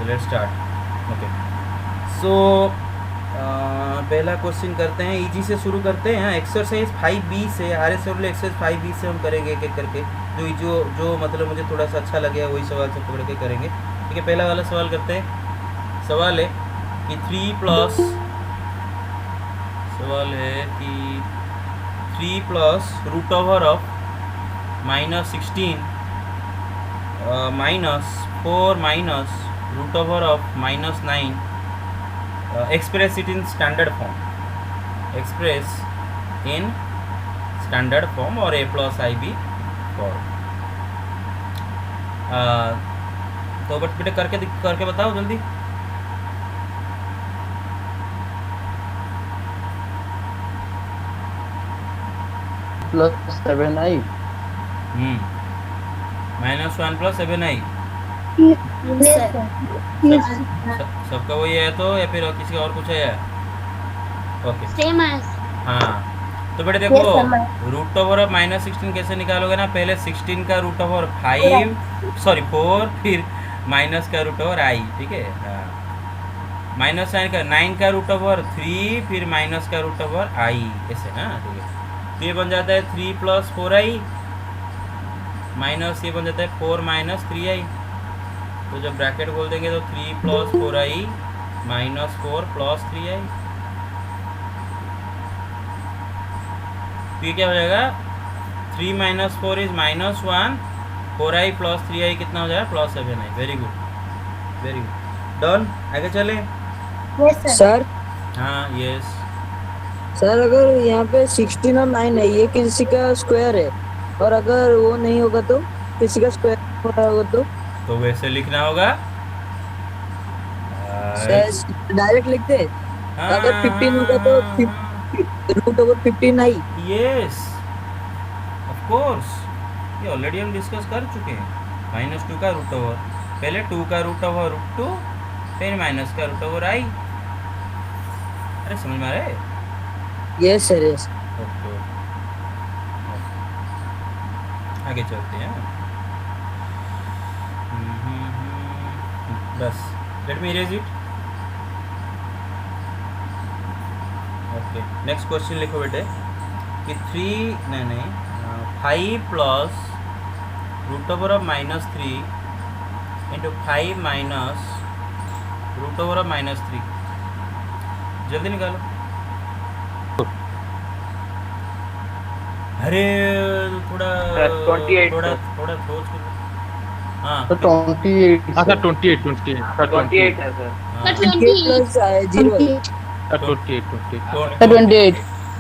Let's start. Okay, सो पहला question करते हैं, इजी से शुरू करते हैं। एक्सरसाइज 5B से, R S W exercise 5B से हम करेंगे एक एक करके, जो जो जो मतलब मुझे थोड़ा सा अच्छा लगे वही सवाल से पकड़ के करेंगे। ठीक है, पहला वाला सवाल करते हैं। सवाल है कि 3 plus root over of -16 -4 minus root over of -9, express it in standard form, express in standard form or a plus ib form। तो बट बेटे करके बताओ जल्दी। +7i। -1 + 7i। Yes, sir. सबका वही है तो, या फिर किसी और कुछ है या? Okay, Same as. हाँ तो बेटे देखो, Yes, sir. Root over of -16 कैसे निकालोगे ना, पहले 16 का रूट ओवर 5, सॉरी 4, फिर माइनस का रूट ओवर आई। ठीक है, हाँ, -9 का रूट ओवर 3, फिर माइनस का रूट ओवर आई, ऐसे ना। ठीक है, तो ये बन जाता है 3 + 4i माइनस ये बन जाता है 4 - 3i। तो जब ब्रैकेट खोल देंगे तो 3 + 4i -4 + 3i। तो ये क्या हो जाएगा, 3 - 4 इज -1, 4i + 3i कितना हो जाएगा, +7i। Very good, very good, done. आगे चले। Yes, sir. सर हाँ, यस। सर अगर यहाँ पे 16 और 9 है, ये किसी का स्क्वायर है, और अगर वो नहीं होगा तो, किसी का स्क्वायर हो रहा होगा तो वैसे लिखना होगा। सर डायरेक्ट लिख दे। अगर हाँ 15 होगा तो √15i। यस, ऑफ कोर्स, ये ऑलरेडी हम डिस्कस कर चुके हैं। -2 का रूट ओवर, पहले 2 का रूट ओवर √2, फिर माइनस का रूट ओवर आई। अरे समझ में आ रहा है? Yes sir, yes. ओके, आगे चलते हैं। बस, let me erase it. Okay, next question लिखो बेटे कि 3 नहीं 5 plus root over of -3 into 5 minus root over of -3। जल्दी निकालो। अरे थोड़ा 28 थोड़ा सर। थोड़ा सोच के। हाँ तो 28 हाँ सर, सर। 28 28 है सर। हाँ, 28 प्लस 0 है। 28।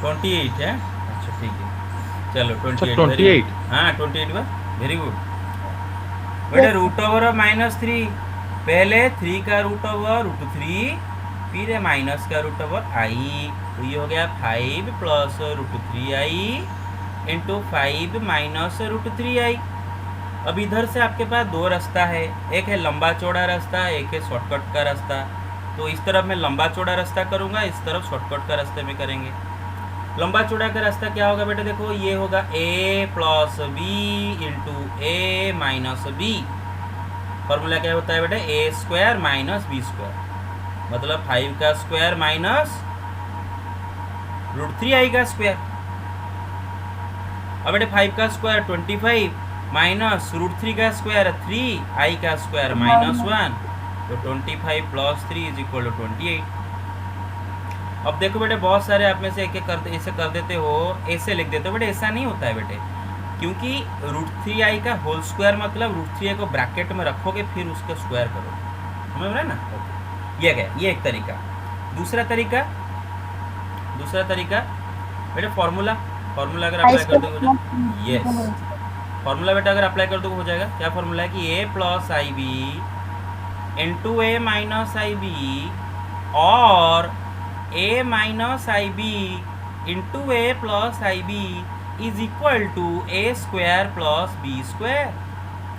28 है। अच्छा ठीक है, चलो 28, वेरी 28। गुड। हाँ 28 बस, वेरी गुड बेटा। रूट ओवर ऑफ -3, पहले 3 का रूट ओवर √3, फिर है माइनस का रूट ओवर आई। तो ये हो गया 5 + √3i इंटू 5 माइनस √3i। अब इधर से आपके पास दो रास्ता है, एक है लंबा चौड़ा रास्ता, एक है शॉर्टकट का रास्ता। तो इस तरफ मैं लंबा चौड़ा रास्ता करूँगा, इस तरफ शॉर्टकट का रास्ते में करेंगे। लंबा चौड़ा का रास्ता क्या होगा बेटा, देखो ये होगा a + b into a - b। Formula क्या होता है बेटा, a² - b², मतलब 5 का स्क्वायर माइनस √3i का स्क्वायर। अब बेटे 5 का स्क्वायर 25 माइनस √3 का स्क्वायर 3i का स्क्वायर -1, तो 25 + 3 = 28। अब देखो बेटे, बहुत सारे आप में से एक एक करते ऐसे कर देते हो, ऐसे लिख देते हो बेटे। ऐसा नहीं होता है बेटे, क्योंकि √3i का होल स्क्वायर मतलब √3i को ब्रैकेट में रखोगे फिर उसका स्क्वायर करो। समझ रहे ना? ओके, ये गया, ये एक तरीका। दूसरा तरीका बेटे, फॉर्मूला अगर अप्लाई कर दोगे हो जाएगा। यस, फॉर्मूला बेटा अगर अप्लाई कर दोगे हो जाएगा। क्या फॉर्मूला है कि a + ib into a - ib और a - ib into a + ib is equal to a² + b²।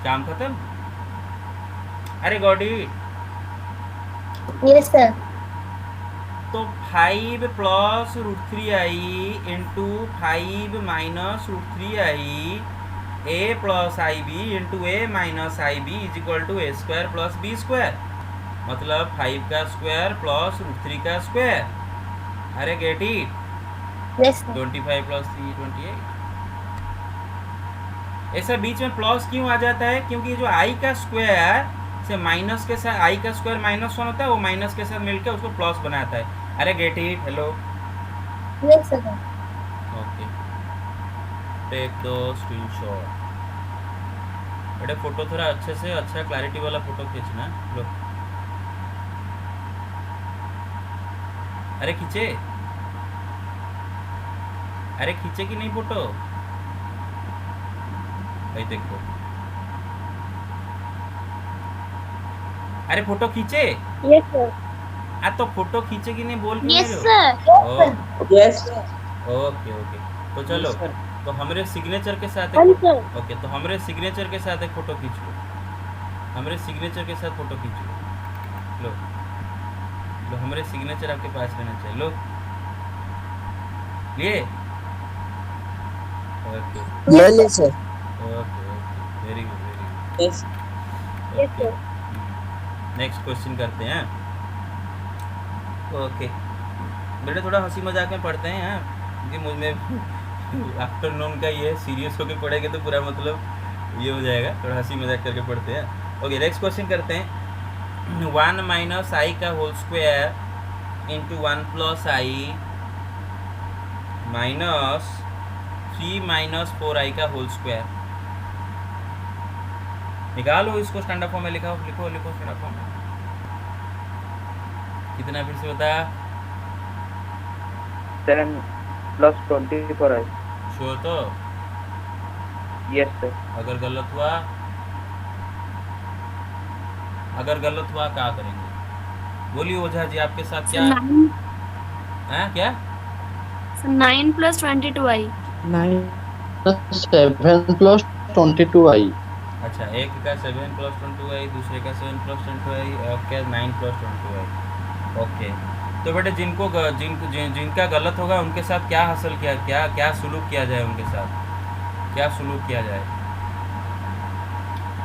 काम खत्म। अरे गॉट इट। Yes, sir. तो 5 + √3i into 5 - √3i a + ib into a - ib is equal to a² + b²। मतलब 5 का square plus root 3 का square. अरे get it. Yes, sir. 25 plus 3 28। ऐसा बीच में प्लस क्यों आ जाता है? क्योंकि जो आई का स्क्वायर से माइनस के साथ, आई का स्क्वायर -1 होता है, वो माइनस के साथ मिलकर उसको प्लस बनाता है। अरे get it. Hello. Yes, sir. Okay, take the screenshot. बेटे फोटो थोड़ा अच्छे से, अच्छा क्लैरिटी वाला फोटो खींचना। लो, अरे खींचे, अरे खींचे कि नहीं फोटो? भाई देखो, अरे फोटो खींचे। Yes, sir. तो फोटो खींचे कि नहीं बोल क्यों Yes, नहीं रहे sir. हो? यस ओके ओके, तो चलो, तो हमारे सिग्नेचर के साथ Yes, एक, sir. ओके, तो हमारे सिग्नेचर के साथ एक फोटो खींच लो। हमारे सिग्नेचर के साथ फोटो खींच लो। लो लो, हमारे सिग्नेचर आपके पास रहना चाहिए। लो, लिए? ओके ले ले sir. Okay okay, very good very good. Yes Yes, sir. Next question करते हैं। ओके बेटे, थोड़ा हंसी मजाक में पढ़ते हैं हाँ, क्योंकि मुझ में आफ्टरनून का ये सीरियस होकर पढ़ेंगे तो पूरा मतलब ये हो जाएगा। थोड़ा हंसी मजाक करके पढ़ते हैं। ओके, नेक्स्ट क्वेश्चन करते हैं। 1 माइनस आई का होल स्क्वायर इंटू 1 प्लस आई माइनस 3 माइनस 4 आई का होल स्क्वायर। निकालो इसको, स्टैंडर्ड फॉर्म में लिखो लिखो लिखो स्टैंडर्ड फॉर्म में। कितना फिर से बता? 7 plus 24 है। श्योर तो? Yes, sir. अगर गलत हुआ, अगर गलत हुआ क्या करेंगे? बोलिए ओझा जी, आपके साथ क्या है? क्या 9 plus 22i. 9 plus 7 plus 22i. अच्छा, एक का 7 प्लस 22 आई, दूसरे का 7 प्लस 22 आई, और क्या 9 प्लस 22 आई। ओके, तो बेटे जिनका गलत होगा उनके साथ क्या हासिल किया, क्या क्या सुलूक किया जाए, उनके साथ क्या सुलूक किया जाए,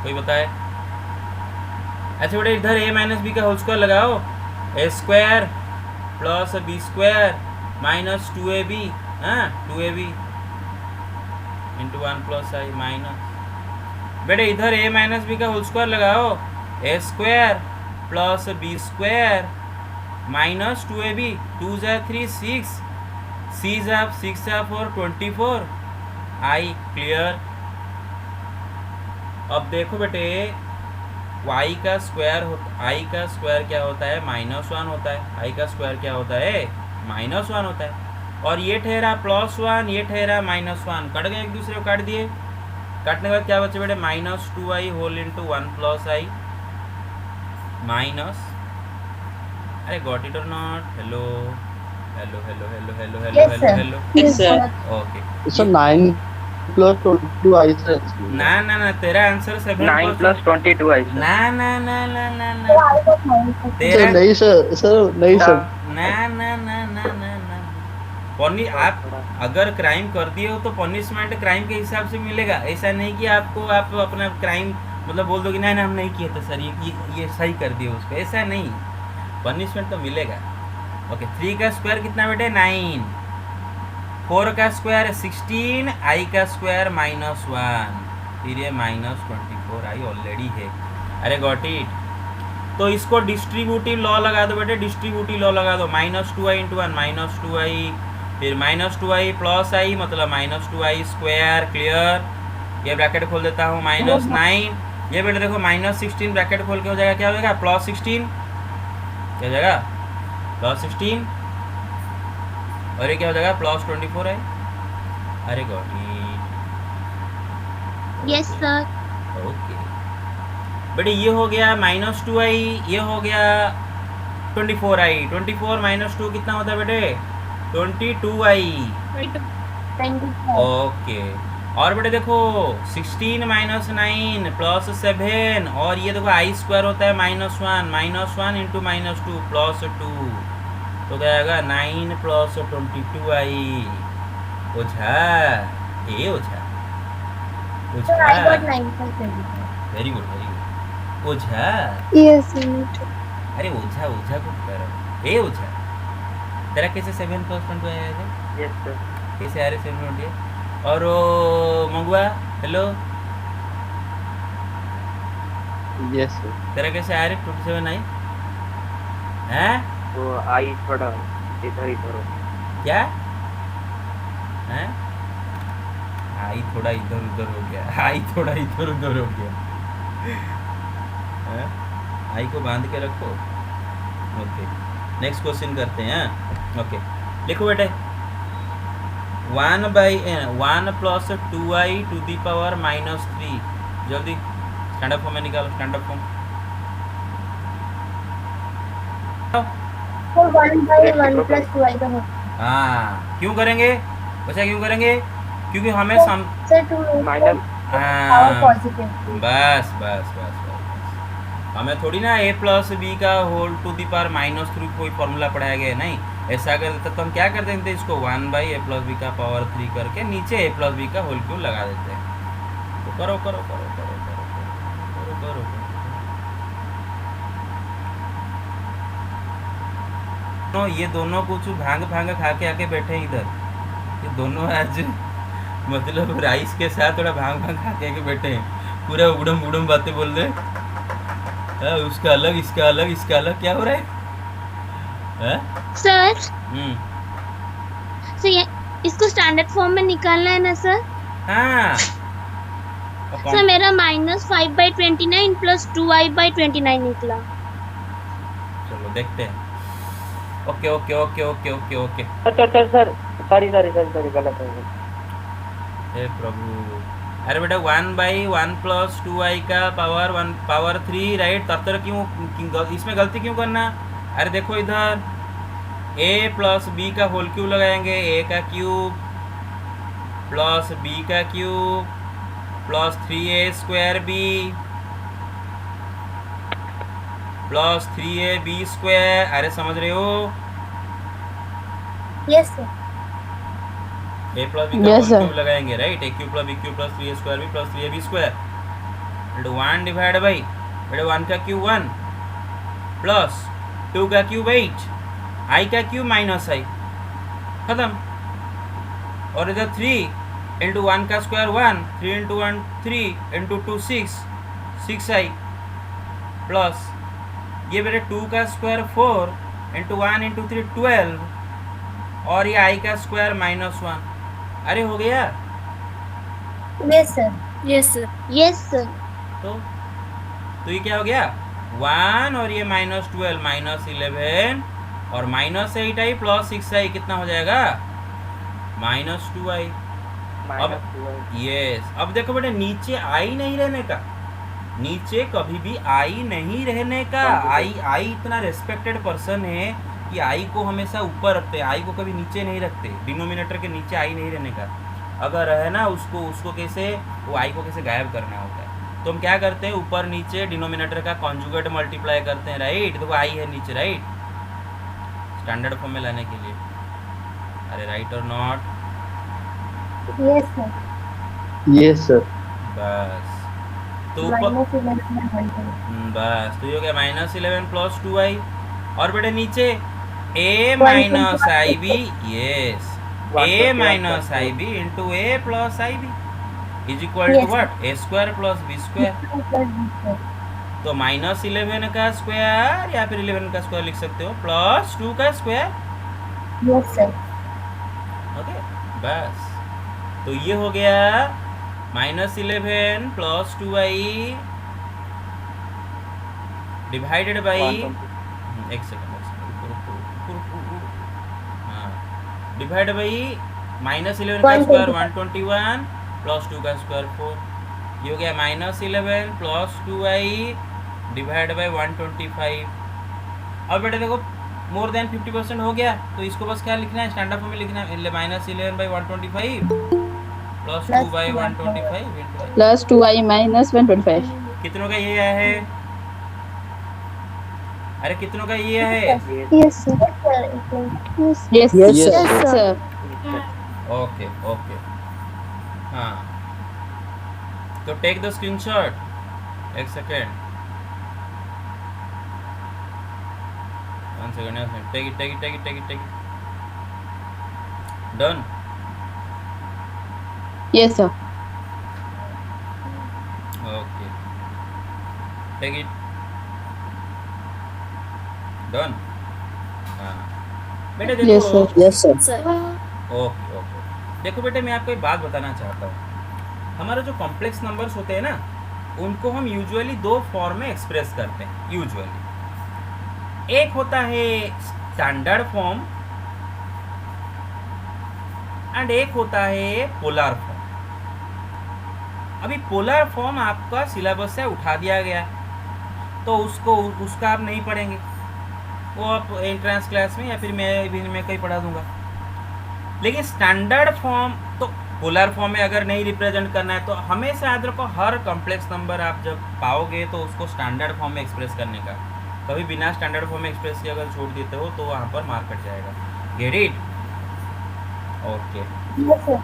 कोई बताए? अच्छा बेटे, इधर a माइनस बी का होल स्क्वायर लगाओ। A square plus B square minus 2ab, हाँ 2ab इंटू 1 प्लस आई माइनस। बेटे इधर a माइनस बी का होल स्क्वायर लगाओ। A square plus B square minus 2ab, 2 जा 3 6, 6 जा 4 24 आई। क्लियर? अब देखो बेटे, y का स्क्वायर आई का स्क्वायर क्या होता है? -1 होता है। आई का स्क्वायर क्या होता है? -1 होता है। और ये ठहरा +1, ये ठहरा -1, कट गए, एक दूसरे को काट दिए। काटने के बाद क्या बचे बेटे? -2i होल इंटू 1 प्लस आई माइनस, अरे गॉट इट और not? Hello hello hello hello hello hello Yes, hello sir. Hello. Yes, sir. Okay, So 9 plus 22i sir. ना ना ना, तेरा आंसर 7 9 plus 22 है, sir. ना ना ना ना ना So ना, I got 9. तेरा Sir नहीं sir नहीं sir. ना ना ना ना ना ना। आप अगर क्राइम कर दिए हो तो पनिशमेंट क्राइम के हिसाब से मिलेगा। ऐसा नहीं कि आपको आप अपना क्राइम मतलब बोल दो कि नहीं हम नहीं किए थे सर, ये सही कर दिए उसको, ऐसा नहीं, पनिशमेंट तो मिलेगा। ओके, 3 का स्क्वायर कितना बेटे? 9, 4 का स्क्वायर 16, आई का स्क्वायर -1, फिर ये -24 आई ऑलरेडी है। अरे गॉट इट। तो इसको डिस्ट्रीब्यूटिव लॉ लगा दो बेटे, डिस्ट्रीब्यूटिव लॉ लगा दो। -2i इंटू 1 -2i, फिर -2i प्लस आई मतलब -2i स्क्वायर। क्लियर? ये ब्रैकेट खोल देता हूँ, -9, ये बेटे देखो -16 ब्रैकेट खोल के हो जाएगा, क्या हो जाएगा? +16, क्या हो जाएगा? +16, और ये क्या हो जाएगा? +24 है। अरे got it. Yes, sir. Okay बेटे, ये हो गया -2i, ये हो गया 24i। 24 -2 कितना होता है बेटे? 22i। 24. ओके, और बेटे देखो 16 -9 +7, और ये देखो आई स्क्वायर होता है -1 इंटू -2 +2, तो क्या आएगा? 9 + 22i। Ojha, A Ojha, So Ojha, I got 9 plus 24. Very good very good. Ojha, Yes, sir. अरे ओझा ओझा को कर ए ओझा तेरा कैसे 7 प्लस 1 आया है Yes, sir. कैसे आ रहे 7 और वो मंगवा हेलो Yes, sir. तेरा कैसे आ रहे 27 आई हैं वो आई थोड़ा इधर इधर हो क्या हैं आई थोड़ा इधर उधर हो गया आई थोड़ा इधर उधर हो गया हैं? आई को बांध के रखो ओके नेक्स्ट क्वेश्चन करते हैं ओके लिखो बेटे 1 plus 2i to the power -3 जल्दी स्टैंड अप फॉर्म में निकालो stand up form So 1 by 1 plus 2 I का होता हाँ क्यों करेंगे बच्चा क्यों करेंगे क्योंकि हमें है। सम Sir 2 माइनस power हाँ, positive. बस बस बस बस हमें थोड़ी ना a प्लस बी का होल टू दी पावर -3 कोई फॉर्मूला पढ़ाया गया है, नहीं ऐसा अगर देता तो हम क्या कर देते इसको 1 बाई ए प्लस बी का पावर 3 करके नीचे a प्लस बी का होल क्यूब लगा देते हैं तो करो करो करो करो करो करो करो करो तो ये दोनों कुछ भांग भांग खा के आके बैठे हैं इधर ये दोनों आज मतलब राइस के साथ थोड़ा भांग भांग खा के आके बैठे हैं पूरा उड़म उड़म बातें बोल रहे हैं उसका अलग इसका अलग इसका अलग क्या हो रहा है सर हम्म सर ये इसको स्टैंडर्ड फॉर्म में निकालना है ना सर हाँ और सर कौन मेरा -5/29 प्लस 2i/29 निकला। चलो देखते हैं okay okay okay okay okay okay sir sorry गलत हो गया हे प्रभु अरे बेटा 1/1 प्लस 2i का पावर 3 राइट तब तक क्यों इसमें गलती क्यों करना अरे देखो इधर a प्लस बी का होल क्यूब लगाएंगे a का क्यूब प्लस b का cube plus 3a square b plus 3ab square अरे समझ रहे हो Yes sir. a plus b का Yes, होल sir. क्यूब लगाएंगे right a cube plus b cube plus 3a square b plus 3ab square into 1 divide by बेटा 1 का cube 1 plus 2 का cube 8 i का क्यूब माइनस i खत्म और इधर 3 into 1 का square 1 3 into 1 3 into 2 6i plus ये बेटे 2 का स्क्वायर 4 इंटू 1 इंटू 3 12 और ये i का स्क्वायर -1 अरे हो गया Yes sir. Yes sir yes sir तो ये क्या हो गया 1 और ये -12 -11 और -8i प्लस 6i कितना हो जाएगा -2i माइनस यस अब देखो बेटा नीचे आई नहीं रहने का नीचे कभी भी आई नहीं रहने का आई इतना रेस्पेक्टेड पर्सन है कि आई को हमेशा ऊपर रखते हैं आई को कभी नीचे नहीं रखते डिनोमिनेटर के नीचे आई नहीं रहने का अगर है ना उसको कैसे वो आई को कैसे गायब करना होता है तो हम क्या करते हैं ऊपर नीचे डिनोमिनेटर का कॉन्जुगेट मल्टीप्लाई करते हैं राइट तो आई है नीचे राइट स्टैंडर्ड फॉर्म में लाने के लिए अरे राइट और not Yes sir. Yes, sir. बस तो ऊपर Minus 11 by 1. बस तो ये हो गया -11 प्लस 2i और बेटे नीचे a 125. Minus i b yes a 125. Minus i b into A plus i B is equal to Yes. What a square plus b square Plus B sir. तो -11 का स्क्वायर या फिर 11 का स्क्वायर लिख सकते हो प्लस 2 का स्क्वायर Yes sir. ओके बस तो ये हो गया -11 प्लस 2i डिवाइडेड बाई एक सेकंड हाँ डिवाइड बाई -11 का स्क्वायर 121 प्लस 2 का स्क्वायर 4 ये हो गया -11 प्लस 2i डिवाइड बाई 125 अब बेटे देखो मोर देन 50% हो गया तो इसको बस क्या लिखना है स्टैंडर्ड फॉर्म में लिखना है -11 by 125 plus 2 by 125 into plus 2i minus 125 कितनों का ये है अरे कितनों का ये है Yes sir. Yes sir. Yes Yes, sir okay okay हाँ तो टेक द स्क्रीनशॉट एक second 1 second, take it. Done. Yes, sir. Okay, take it. Done. हाँ बेटे देखो। Yes, sir. Yes sir. Sir okay देखो बेटे, मैं आपको एक बात बताना चाहता हूँ। हमारे जो कॉम्प्लेक्स नंबर्स होते हैं ना, उनको हम यूजुअली दो फॉर्म में एक्सप्रेस करते हैं यूजुअली। एक होता है स्टैंडर्ड फॉर्म एंड एक होता है पोलर फॉर्म। अभी पोलर फॉर्म आपका सिलेबस से उठा दिया गया, तो उसका आप नहीं पढ़ेंगे, वो आप एंट्रेंस क्लास में या फिर मैं कहीं पढ़ा दूंगा। लेकिन स्टैंडर्ड फॉर्म तो पोलर फॉर्म में अगर नहीं रिप्रेजेंट करना है तो हमेशा याद रखो, हर कॉम्प्लेक्स नंबर आप जब पाओगे तो उसको स्टैंडर्ड फॉर्म में एक्सप्रेस करने का। कभी बिना स्टैंडर्ड फॉर्म में एक्सप्रेस किए अगर छोड़ देते हो तो वहाँ पर मार्क कट जाएगा। Get it? Okay Yes, sir.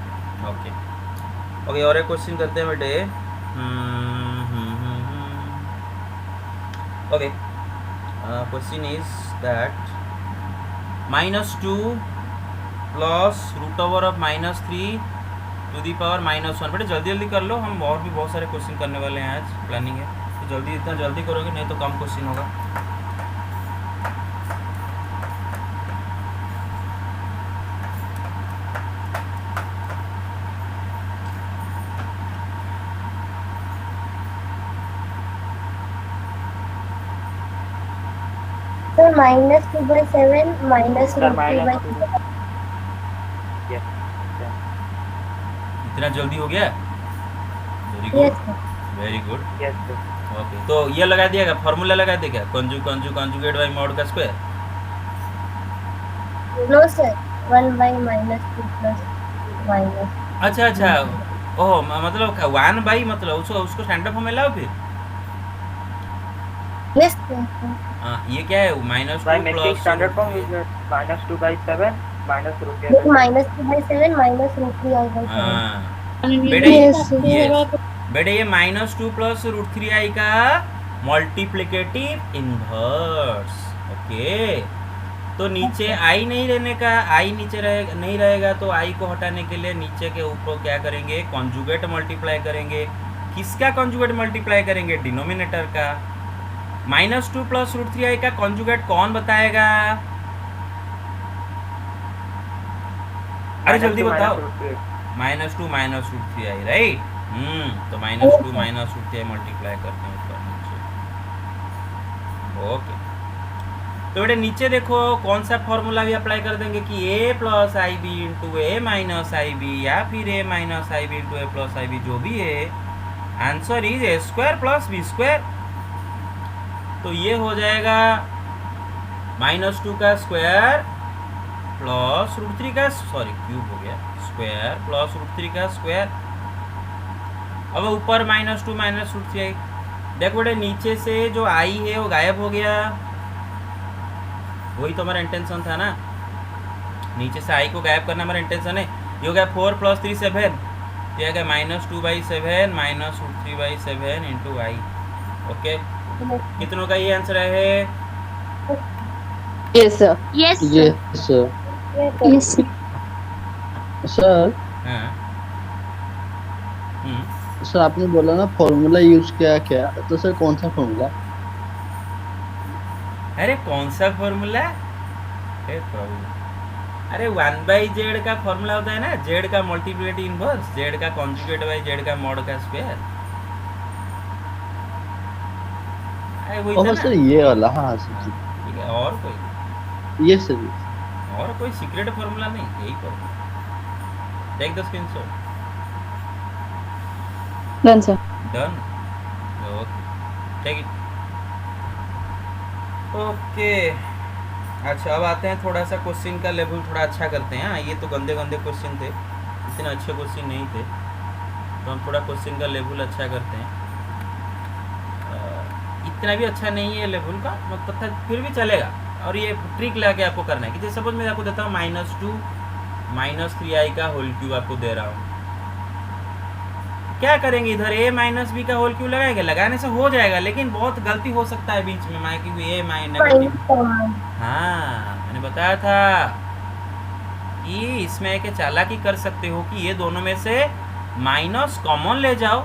Okay और एक क्वेश्चन करते हैं बेटे। Okay question is that -2 plus √3 to the power -1। बेटे जल्दी कर लो, हम और भी बहुत सारे क्वेश्चन करने वाले हैं, आज प्लानिंग है, तो जितना जल्दी करोगे नहीं तो कम क्वेश्चन होगा। Sir, -2/7 minus Sir, √3/7. Yes. इतना जल्दी हो गया? Very Yes, good, sir. Very good. Yes, sir. Okay तो ये लगा दिएगा, फार्मूला लगा देगा, कंजुगेट बाई मॉड का square. No, sir. 1/-2 plus minus. अच्छा ओह मतलब 1/, मतलब उसको स्टैंडर्ड फॉर्म में लाओ फिर। Yes, sir. हाँ ये क्या है, -2 By making plus standard form is -2/7 minus Yes, √3/7. -2/7 minus √3/7. हाँ बेटे Yes, sir. बेटे ये -2 प्लस √3i का मल्टीप्लिकेटिव इनवर्स। ओके तो नीचे i नहीं रहने का, i नीचे नहीं रहेगा, तो i को हटाने के लिए नीचे के ऊपर क्या करेंगे, कॉन्जुगेट मल्टीप्लाई करेंगे। किसका कॉन्जुगेट मल्टीप्लाई करेंगे? डिनोमिनेटर का। -2 प्लस √3i का कॉन्जुगेट कौन बताएगा? अरे जल्दी बताओ। -2 माइनस √3i, राइट? तो -2 माइनस √3i मल्टीप्लाई करते हैं ऊपर नीचे। ओके तो बेटे नीचे देखो कौन सा फॉर्मूला भी अप्लाई कर देंगे कि a plus i b into a minus i b, या फिर a minus i b into A plus i b, जो भी है answer is a² plus b²। तो ये हो जाएगा -2 का स्क्वायर प्लस √3 का, सॉरी क्यूब हो गया, स्क्वायर प्लस √3 का स्क्वायर। अब ऊपर -2 माइनस √3i। देखो बेटे नीचे से जो i है वो गायब हो गया, वही तो हमारा इंटेंशन था ना, नीचे से i को गायब करना हमारा इंटेंशन है। ये हो गया 4 + 3 7, तो ये गया -2/7 माइनस √3/7 इंटू i। ओके कितनों का ये आंसर है? Yes, sir. Yes Yes, sir. Yes, sir. Sir हाँ सर आपने बोला ना फॉर्मूला यूज किया, तो सर कौन सा फॉर्मूला? अरे कौन सा फॉर्मूला? अरे 1/z का फॉर्मूला होता है ना, z का मल्टीप्लिकेटिव इनवर्स, z का कॉन्जुगेट बाई z का मॉड का स्क्वायर। अरे वही था ओह ना। सर ये वाला, हाँ सर ठीक है, और कोई ये सर। और कोई सीक्रेट फॉर्मूला नहीं, यही formula. Take the screenshot. Done, sir. Done. Okay take it. Okay अच्छा अब आते हैं थोड़ा सा क्वेश्चन का लेवल थोड़ा अच्छा करते हैं। हाँ ये तो गंदे क्वेश्चन थे, इतने अच्छे क्वेश्चन नहीं थे, तो हम थोड़ा क्वेश्चन का लेवल अच्छा करते हैं। इतना भी अच्छा नहीं है लेवल का, मतलब फिर भी चलेगा। और ये ट्रिक लगा आपको करना है कि जैसे सपोज मैं आपको देता हूँ -2 - 3i का होल क्यूब आपको दे रहा हूँ, क्या करेंगे इधर a माइनस बी का होल क्यों लगाएंगे, लगाने से हो जाएगा लेकिन बहुत गलती हो सकता है बीच में माए क्योंकि a माइनस माइनस कॉमन हाँ मैंने बताया था कि इसमें एक चालाकी कर सकते हो कि ये दोनों में से माइनस कॉमन ले जाओ।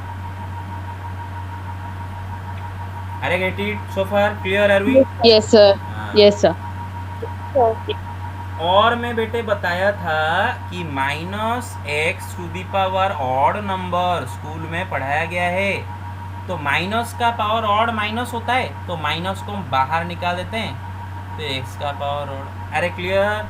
अरे get it so far clear are we? Yes, sir. हाँ। Yes, sir. और मैं बेटे बताया था कि minus x to the power odd number school में पढ़ाया गया है, तो माइनस का पावर ऑड माइनस होता है तो माइनस को हम बाहर निकाल देते हैं तो एक्स का पावर ऑड। अरे क्लियर?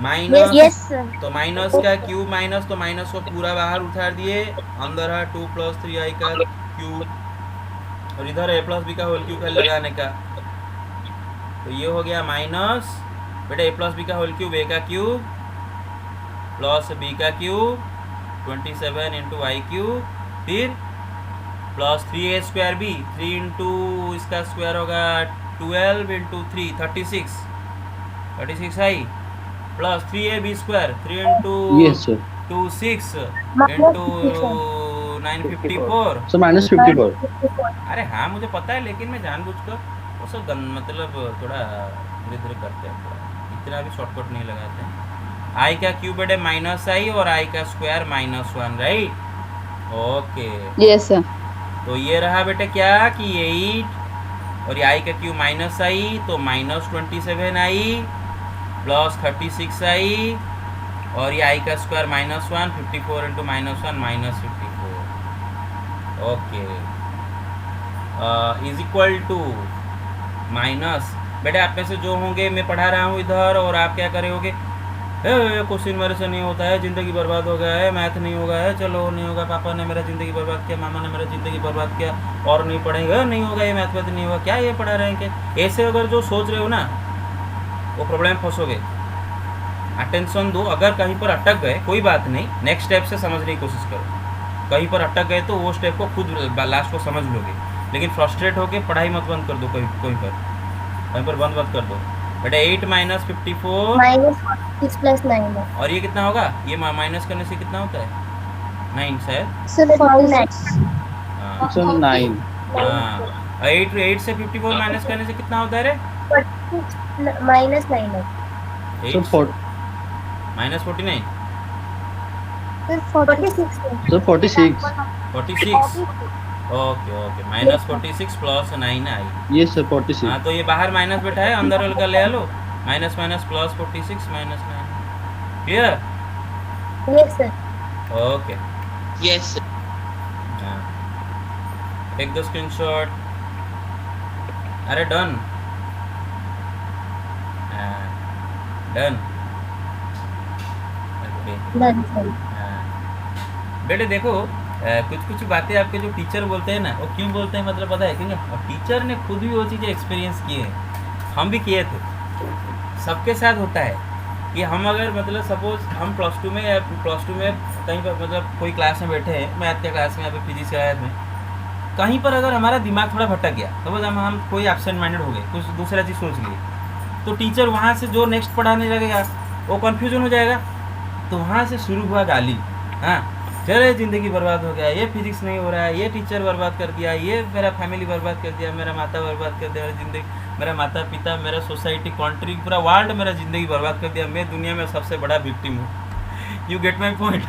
Minus Yes, sir. तो माइनस का क्यूब माइनस तो माइनस को पूरा बाहर उतार दिए, अंदर है 2 + 3i का क्यूब और इधर a + b का होल क्यूब है लगाने का, तो ये हो गया माइनस बेटा a + b का होल क्यूब a का क्यूब प्लस b का क्यूब 27 × i क्यूब फिर plus 3a square b 3 into इसका स्क्वायर होगा 12 × 3 36 i plus 3ab square 3 into Yes, sir. 2 6 minus into 954। So -54. अरे हाँ मुझे पता है लेकिन मैं जानबूझकर वो सब मतलब थोड़ा धीरे धीरे करते हैं, थोड़ा इतना भी शॉर्टकट नहीं लगाते हैं। आई का क्यूब बेटे माइनस आई और आई का square -1 right. Okay Yes, sir. तो ये रहा बेटे क्या कि 8 और ये आई का क्यूब माइनस आई तो -27 आई प्लस 36 आई और ये आई का square -1 54 × -1 -54 okay is equal to minus बेटे आप में से जो होंगे मैं पढ़ा रहा हूँ इधर और आप क्या करे होगे क्वेश्चन मेरे से नहीं होता है, ज़िंदगी बर्बाद हो गया है, मैथ नहीं होगा है, चलो नहीं होगा, पापा ने मेरा ज़िंदगी बर्बाद किया, मामा ने मेरा ज़िंदगी बर्बाद किया और नहीं पढ़ेंगे, नहीं होगा ये मैथ नहीं होगा, क्या ये पढ़ा रहे हैं कि ऐसे अगर जो सोच रहे हो ना वो प्रॉब्लम फंसोगे। अटेंशन दो, अगर कहीं पर अटक गए कोई बात नहीं, नेक्स्ट स्टेप से समझने की कोशिश करो, कहीं पर अटक गए तो वो स्टेप को खुद लास्ट को समझ लोगे, लेकिन फ्रस्ट्रेट होकर पढ़ाई मत बंद कर दो, कहीं पर बंद मत कर दो बेटा। 8 - 54 माइनस 6 + 9 और ये कितना होगा, ये माइनस करने से कितना होता है 9 शायद सर 49 हाँ So 9. हाँ 8 से 54 माइनस करने से कितना होता है रे minus 9 So 8 4. -49 sir 46 So 46. 46 okay okay -46 plus 9 आई। Yes, sir. 46. हाँ तो ये बाहर माइनस बैठा है, अंदर वाले का ले लो minus plus 46 -9 clear? Yes sir okay Yes, sir. हाँ टेक द स्क्रीनशॉट। अरे done done okay done sir बेटे देखो कुछ बातें आपके जो टीचर बोलते हैं ना वो क्यों बोलते हैं मतलब पता है क्योंकि और टीचर ने खुद भी वो चीज़ें एक्सपीरियंस किए हैं, हम भी किए थे, सबके साथ होता है कि हम अगर मतलब सपोज हम +2 में कहीं पर मतलब कोई क्लास में बैठे हैं, मैथ के क्लास में या फिर फिजिक्स के क्लास में, कहीं पर अगर हमारा दिमाग थोड़ा भटक गया सपोज हम कोई एब्सेंट माइंडेड हो गए, कुछ दूसरा चीज़ सोच लिए, तो टीचर वहाँ से जो नेक्स्ट पढ़ाने लगेगा वो कन्फ्यूजन हो जाएगा, तो वहाँ से शुरू हुआ गाली। हाँ चले ज़िंदगी बर्बाद हो गया, ये फिजिक्स नहीं हो रहा है, ये टीचर बर्बाद कर दिया, ये मेरा फैमिली बर्बाद कर दिया, मेरा माता बर्बाद कर दिया, मेरी ज़िंदगी, मेरा माता पिता, मेरा सोसाइटी, कंट्री, पूरा वर्ल्ड मेरा ज़िंदगी बर्बाद कर दिया, मैं दुनिया में सबसे बड़ा विक्टिम हूँ। You get my point?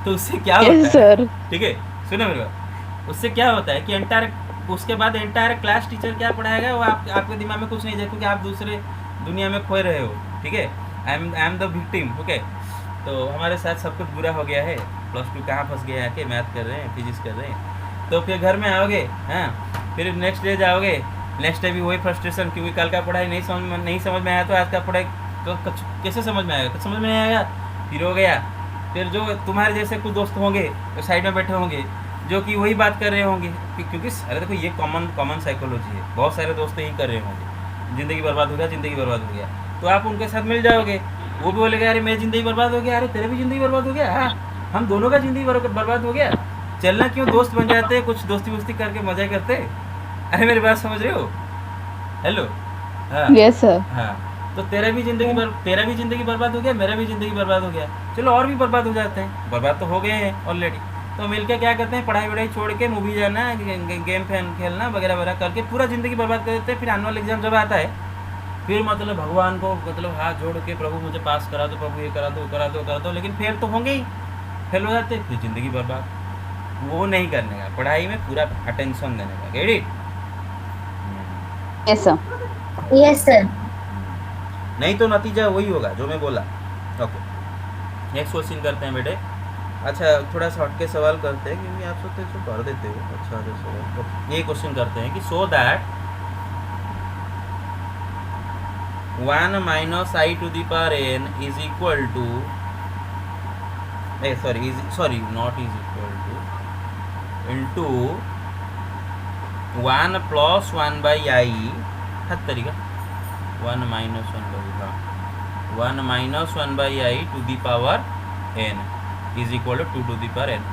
तो उससे क्या होता Yes, है, sir. ठीक है सुनो मेरी बात, उससे क्या होता है कि उसके बाद एंटायर क्लास टीचर क्या पढ़ाएगा वो आपके दिमाग में कुछ नहीं जाए क्योंकि आप दूसरे दुनिया में खोए रहे हो, ठीक है। I am the victim, okay. तो हमारे साथ सब कुछ बुरा हो गया है, +2 कहाँ फंस गया है कि मैथ कर रहे हैं, फिजिक्स कर रहे हैं, तो फिर घर में आओगे, हाँ फिर नेक्स्ट डे जाओगे, नेक्स्ट डे भी वही फ्रस्ट्रेशन क्योंकि कल का पढ़ाई नहीं समझ में आया तो आज का पढ़ाई कैसे समझ में आएगा, समझ में नहीं आएगा, फिर हो गया। फिर जो तुम्हारे जैसे कुछ दोस्त होंगे तो साइड में बैठे होंगे जो कि वही बात कर रहे होंगे क्योंकि अरे देखो ये कॉमन साइकोलॉजी है, बहुत सारे दोस्त यही कर रहे होंगे, ज़िंदगी बर्बाद हो गया, तो आप उनके साथ मिल जाओगे, वो भी बोलेगा अरे मेरी ज़िंदगी बर्बाद हो गया, अरे तेरे भी ज़िंदगी बर्बाद हो गया, हाँ हम दोनों का ज़िंदगी बर्बाद हो गया, चलना क्यों, दोस्त बन जाते हैं, कुछ दोस्ती करके मज़ा करते। अरे मेरी बात समझ रहे हो? हेलो हाँ Yes, sir. हाँ तो तेरा भी ज़िंदगी बर्बाद हो गया, मेरा भी ज़िंदगी बर्बाद हो गया, चलो और भी बर्बाद हो जाते हैं, बर्बाद तो हो गए हैं ऑलरेडी। तो मिलकर क्या करते हैं, पढ़ाई वढ़ाई छोड़ के मूवी जाना, गेम फैन खेलना वगैरह वगैरह करके पूरा ज़िंदगी बर्बाद कर देते हैं। फिर एनुअल एग्ज़ाम जब आता है, फिर मतलब भगवान को मतलब हाथ जोड़ के प्रभु मुझे पास करा दो, प्रभु ये करा दो, करा दो, करा दो, लेकिन फेल तो होंगे ही, फेल हो जाते फिर ज़िंदगी बर्बाद। वो नहीं करने का, पढ़ाई में पूरा अटेंशन देने का। Get it? Yes sir. Yes sir. नहीं तो नतीजा वही होगा जो मैं बोला। ओके, नेक्स्ट क्वेश्चन करते हैं बेटे। अच्छा, थोड़ा सा हटके सवाल करते हैं क्योंकि आप सोचते हैं कर देते हो। अच्छा सवाल ये क्वेश्चन करते हैं कि so that 1 minus I to the power n is equal to not is equal to into 1 plus 1 by I हर तरीका 1 minus 1 by 1 minus 1 by I to the power n is equal to 2 to the power n।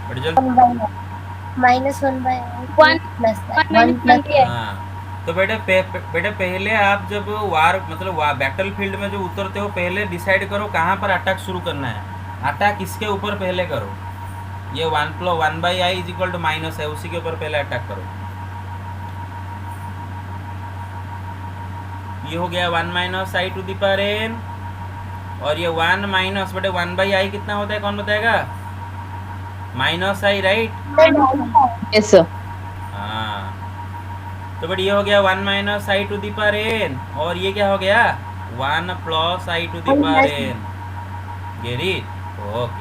But जल्द -1/1 plus 1 plus हाँ, तो बेटे पहले आप जब वार मतलब battle field में जो उतरते हो, पहले डिसाइड करो कहाँ पर अटैक शुरू करना है। अटैक किसके ऊपर पहले करो? ये 1 plus 1 by I is equal to minus है, उसी के ऊपर पहले अटैक करो। ये हो गया 1 minus I to the power n, और ये 1 minus बेटे 1 by I कितना होता है, कौन बताएगा? Minus I, right? Yes sir. हाँ, तो बट ये हो गया 1 minus I to the power n, और ये क्या हो गया 1 plus I to the power n। Get it? Okay.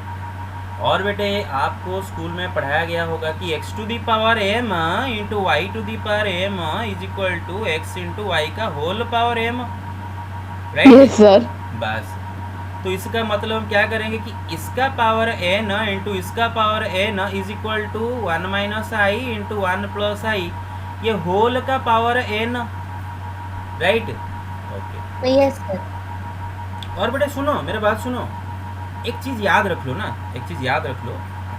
और बेटे आपको स्कूल में पढ़ाया गया होगा कि x to the power m into y to the power m is equal to x into y का whole power m, right? Yes sir. बस, तो इसका मतलब हम क्या करेंगे कि इसका पावर n इंटू इसका power n is equal to 1 minus I into 1 plus I, ये होल का power n, right? Okay. Yes sir. और बेटे सुनो, मेरे बात सुनो, एक चीज़ याद रख लो ना, एक चीज़ याद रख लो।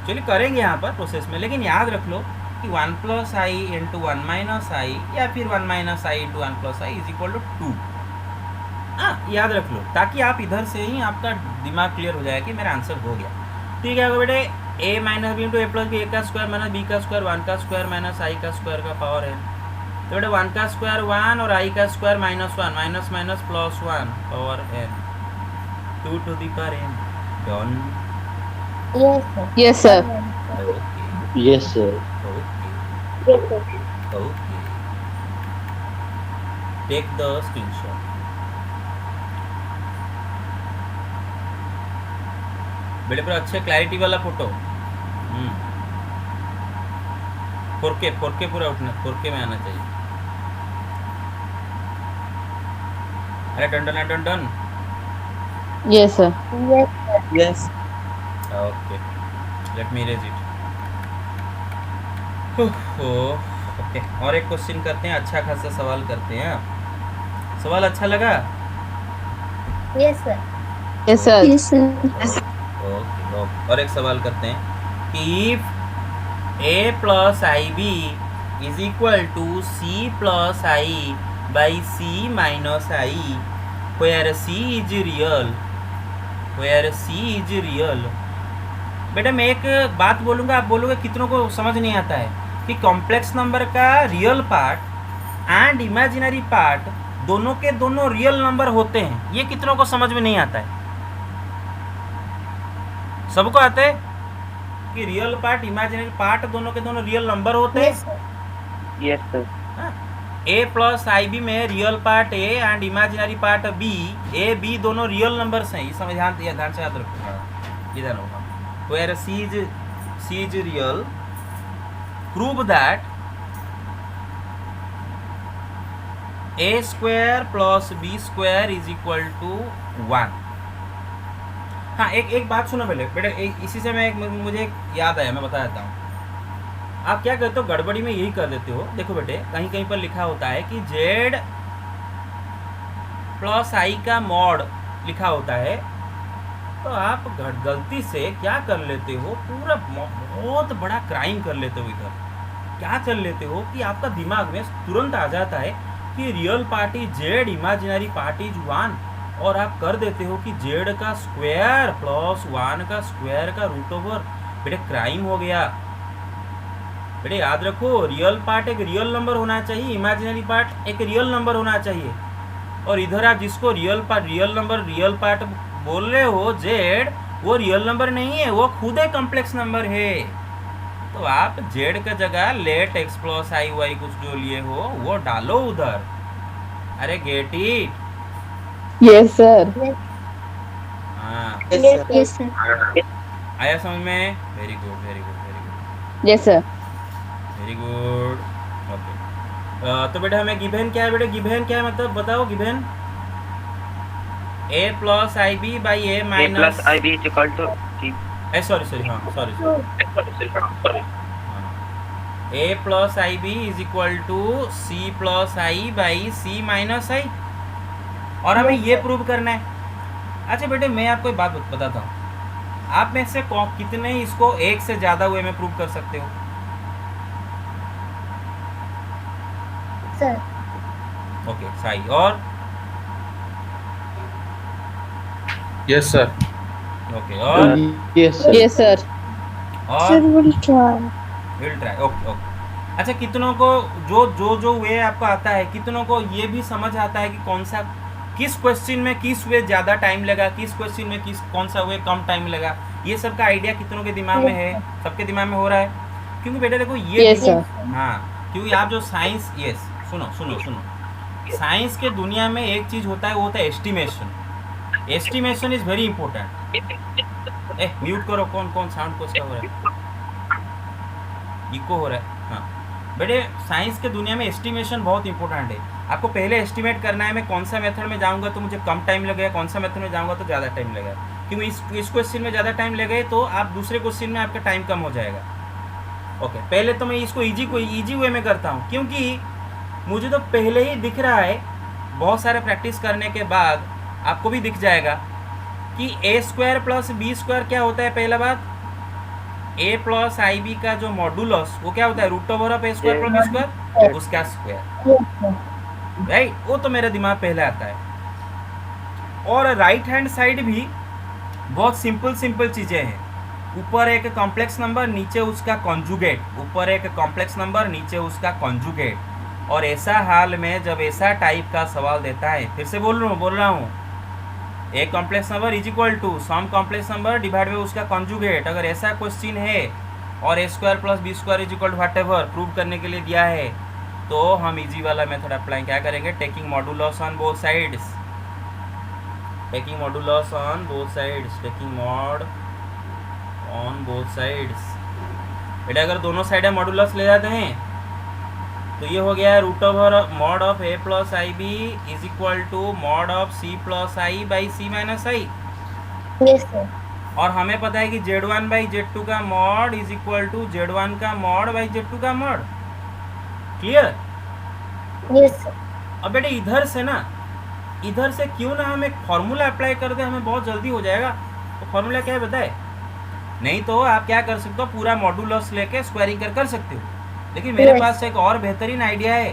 चलिए करेंगे यहाँ पर प्रोसेस में, लेकिन याद रख लो कि 1 plus I into 1 minus I या फिर 1 minus I into 1 plus I is equal to 2। हाँ, याद रख लो, ताकि आप इधर से ही आपका दिमाग क्लियर हो जाए कि मेरा आंसर हो गया। ठीक है बेटे, a minus B into A plus B, A का स्क्वायर माइनस बी का स्क्वायर, 1 का स्क्वायर माइनस I का स्क्वायर का पावर है। तो बेटे 1 का स्क्वायर 1 और I का square minus 1, minus minus plus 1 power n, 2 to the power n। Done? Yes sir. Yes sir. Okay yes sir. Okay yes sir. Okay, take the screenshot. बेटे पर अच्छे क्लैरिटी वाला फोटो, 4K पूरा उठना, 4K में आना चाहिए। अरे done done. Yes sir. Yes sir. Yes. Okay, let me raise it. Okay, और एक क्वेश्चन करते हैं, अच्छा खासा सवाल करते हैं। सवाल अच्छा लगा? Yes sir. Yes sir. Yes sir. Okay, और एक सवाल करते हैं कि if a plus ib is equal to c plus I by c minus I, where c is real। बेटा मैं एक बात बोलूँगा, आप बोलोगे कितनों को समझ नहीं आता है कि कॉम्प्लेक्स नंबर का real part and imaginary part दोनों के दोनों रियल नंबर होते हैं। ये कितनों को समझ में नहीं आता है? सबको आता है कि रियल पार्ट इमेजिनरी पार्ट दोनों के दोनों रियल नंबर होते हैं। Yes sir. Yes sir. a plus i B में real part a and imaginary part b, a b दोनों रियल नंबर्स हैं। ये समझ ध्यान से याद रखो। ये ध्यान होगा, where c is real, prove that a square plus b square is equal to 1। हाँ, एक बात सुनो बेटे, इसी से मुझे एक याद आया, मैं बता देता हूँ। आप क्या करते हो, गड़बड़ी में यही कर देते हो। देखो बेटे, कहीं कहीं पर लिखा होता है कि z प्लस आई का मॉड लिखा होता है, तो आप गलती से क्या कर लेते हो, पूरा बहुत बड़ा क्राइम कर लेते हो। इधर क्या कर लेते हो कि आपका दिमाग में तुरंत आ जाता है कि real party z, imaginary party 1। और आप कर देते हो कि जेड का स्क्वायर प्लस 1 का स्क्वायर का रूट ओवर, बेटे क्राइम हो गया। बेटे याद रखो, रियल पार्ट एक रियल नंबर होना चाहिए, इमेजिनरी पार्ट एक रियल नंबर होना चाहिए। और इधर आप जिसको रियल नंबर रियल पार्ट बोल रहे हो जेड, वो रियल नंबर नहीं है, वो खुद एक कॉम्प्लेक्स नंबर है। तो आप जेड का जगह late x plus i Y कुछ जो लिए हो वो डालो उधर। अरे गेट इट। Yes, sir. हाँ, Yes, sir. आया समझ में? Very good very good very good Yes, sir. Very good. Okay, तो बेटा हमें गिवन क्या है? बेटा गिवन क्या है मतलब बताओ given. a plus i B by A A plus minus IB is equal to C. Sorry sorry हाँ sorry a plus i B is equal to C plus i by C minus i, और हमें ये prove करना है। अच्छा बेटे मैं आपको एक बात बताता हूँ, आप में से कितने इसको एक से ज़्यादा वे में प्रूव कर सकते हो? Sir. ओके सही। और यस सर। ओके और Yes, sir. Yes, sir. और will try. Will try. Okay okay. अच्छा कितनों को जो वे आपको आता है, कितनों को ये भी समझ आता है कि कौन सा किस क्वेश्चन में किस वे ज़्यादा टाइम लगा, किस क्वेश्चन में कौन सा वे कम टाइम लगा? ये सब का आइडिया कितनों के दिमाग में है? सबके दिमाग में हो रहा है? क्योंकि बेटा देखो ये Yes, sir. हाँ, क्योंकि आप जो साइंस यस सुनो साइंस के दुनिया में एक चीज़ होता है, वो होता है estimation. Estimation is very important. Mute करो, कौन साउंड को हो रहा है, इको हो रहा है। हाँ बेटे साइंस के दुनिया में एस्टिमेशन बहुत इंपॉर्टेंट है। आपको पहले एस्टिमेट करना है, मैं कौन सा मेथड में जाऊंगा तो मुझे कम टाइम लगेगा, कौन सा मेथड में जाऊंगा तो ज़्यादा टाइम लगेगा। क्योंकि इस क्वेश्चन में ज़्यादा टाइम लगे तो आप दूसरे क्वेश्चन में आपका टाइम कम हो जाएगा। ओके, पहले तो मैं इसको ईजी वे में करता हूँ, क्योंकि मुझे तो पहले ही दिख रहा है, बहुत सारे प्रैक्टिस करने के बाद आपको भी दिख जाएगा कि ए स्क्वायर प्लस बी स्क्वायर क्या होता है। पहला बात, ए प्लस आई बी का जो मॉडुलस वो क्या होता है, root over of a square plus B square, उसका स्क्वायर, राइट। वो तो मेरा दिमाग पहले आता है। और राइट हैंड साइड भी बहुत सिंपल चीज़ें हैं। ऊपर एक कॉम्प्लेक्स नंबर, नीचे उसका कॉन्जुगेट, ऊपर एक कॉम्प्लेक्स नंबर, नीचे उसका कॉन्जुगेट। और ऐसा हाल में जब ऐसा टाइप का सवाल देता है, फिर से बोल रहा हूँ a complex number is equal to some complex number divide by उसका कॉन्जुगेट, अगर ऐसा क्वेश्चन है और A square plus B square is equal to whatever prove करने के लिए दिया है, तो हम इजी वाला मेथड अप्लाई क्या करेंगे, taking modulus on both sides, taking modulus on both sides, taking mod on both sides. बेटा अगर दोनों साइड मॉडुलस ले जाते हैं तो ये हो गया root over mod of a plus i B is equal to mod of c plus i by C minus i. Yes, sir. और हमें पता है कि Z1 बाई Z2 का mod is equal to Z1 का मॉड बाई Z2 का mod. Clear? Yes, sir. अब बेटे इधर से क्यों ना हम एक फॉर्मूला अप्लाई कर दें, हमें बहुत जल्दी हो जाएगा। तो फॉर्मूला क्या है बताए? नहीं तो आप क्या कर सकते हो, पूरा मॉडुलस लेके स्क्वायरिंग कर सकते हो। लेकिन मेरे पास एक और बेहतरीन आइडिया है।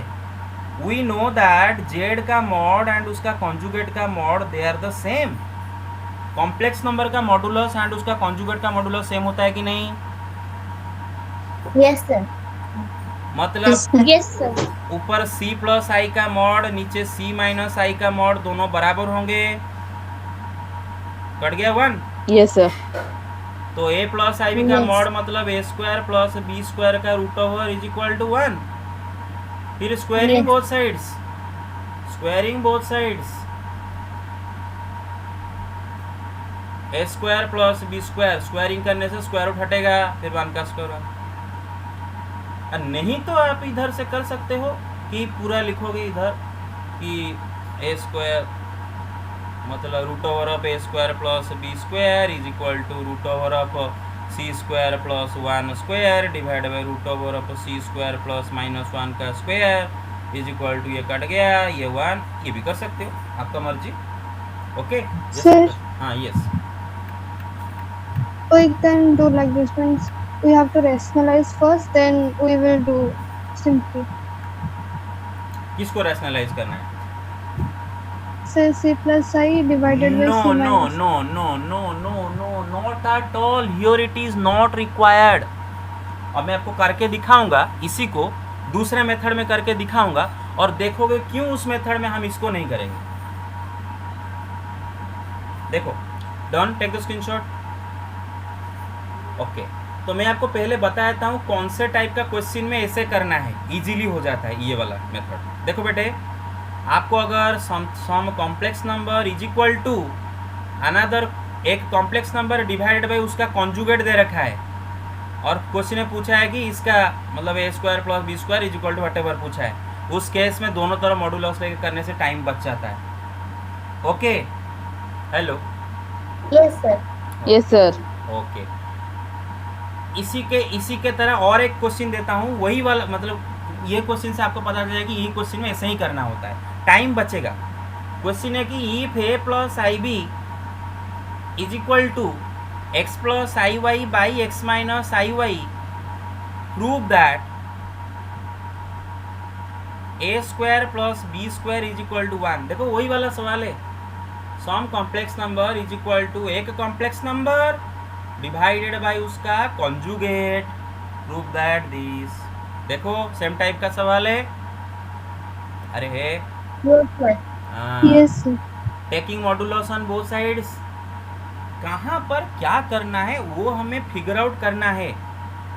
वी नो दैट जेड का मॉड एंड उसका कॉन्जुगेट का mod they are the same. Complex number का मॉडुलस एंड उसका कॉन्जुगेट का मॉडुलस सेम होता है कि नहीं? Yes, sir. मतलब Yes, sir. ऊपर c प्लस आई का मॉड, नीचे c माइनस आई का मॉड, दोनों बराबर होंगे। कट गया 1। Yes, sir. तो a प्लस आई बी का Yes. मॉड मतलब a square plus B square का root over is equal to 1। फिर squaring Yes. Both sides, squaring both sides, a square plus B square, squaring करने से square root हटेगा, फिर 1 का square 1। नहीं तो आप इधर से कर सकते हो कि पूरा लिखोगे इधर कि a स्क्वायर मतलब root over of a square plus B square is equal to root over of c square plus 1 square divide by root over of c square plus minus 1 का स्क्वायर इज इक्वल टू, ये cut गया, ये 1, ये भी कर सकते हो, आपका मर्जी। Okay Sir. हाँ yes. We can do like this, means we have to rationalize first, then we will do simply. किसको रैशनलाइज करना है? say c plus I divided by No, c no, minus. no, no, no, no, no, not at all. Here it is not required. अब मैं आपको करके दिखाऊंगा, इसी को दूसरे मेथड में करके दिखाऊंगा और देखोगे क्यों उस मेथड में हम इसको नहीं करेंगे. देखो, done, take the screenshot. Okay, तो मैं आपको पहले बता देता हूँ कौन से टाइप का क्वेश्चन में ऐसे करना है, इजीली हो जाता है ये वाला मेथड. देखो बेटे, आपको अगर some complex number is equal to another एक कॉम्प्लेक्स नंबर डिवाइडेड बाई उसका कॉन्जुगेट दे रखा है और क्वेश्चन में पूछा है कि इसका मतलब a square plus B square is equal to whatever पूछा है, उस केस में दोनों तरफ मॉड्यूलस लेके करने से टाइम बच जाता है. Okay, hello, Yes, sir. Yes, sir. Okay. इसी के तरह और एक क्वेश्चन देता हूँ, वही वाला मतलब ये क्वेश्चन से आपको पता चल जाएगा कि ये क्वेश्चन में ऐसे ही करना होता है, टाइम बचेगा. क्वेश्चन है कि if a plus i B is equal to x plus i y by x minus i y, prove that a square plus B square is equal to 1. देखो वही वाला सवाल है, some complex number is equal to एक complex number divided by उसका conjugate, prove that this. देखो same type का सवाल है. अरे है Yes, sir. Yes, sir. Taking modulus on both sides. कहाँ पर क्या करना है वो हमें फिगर आउट करना है,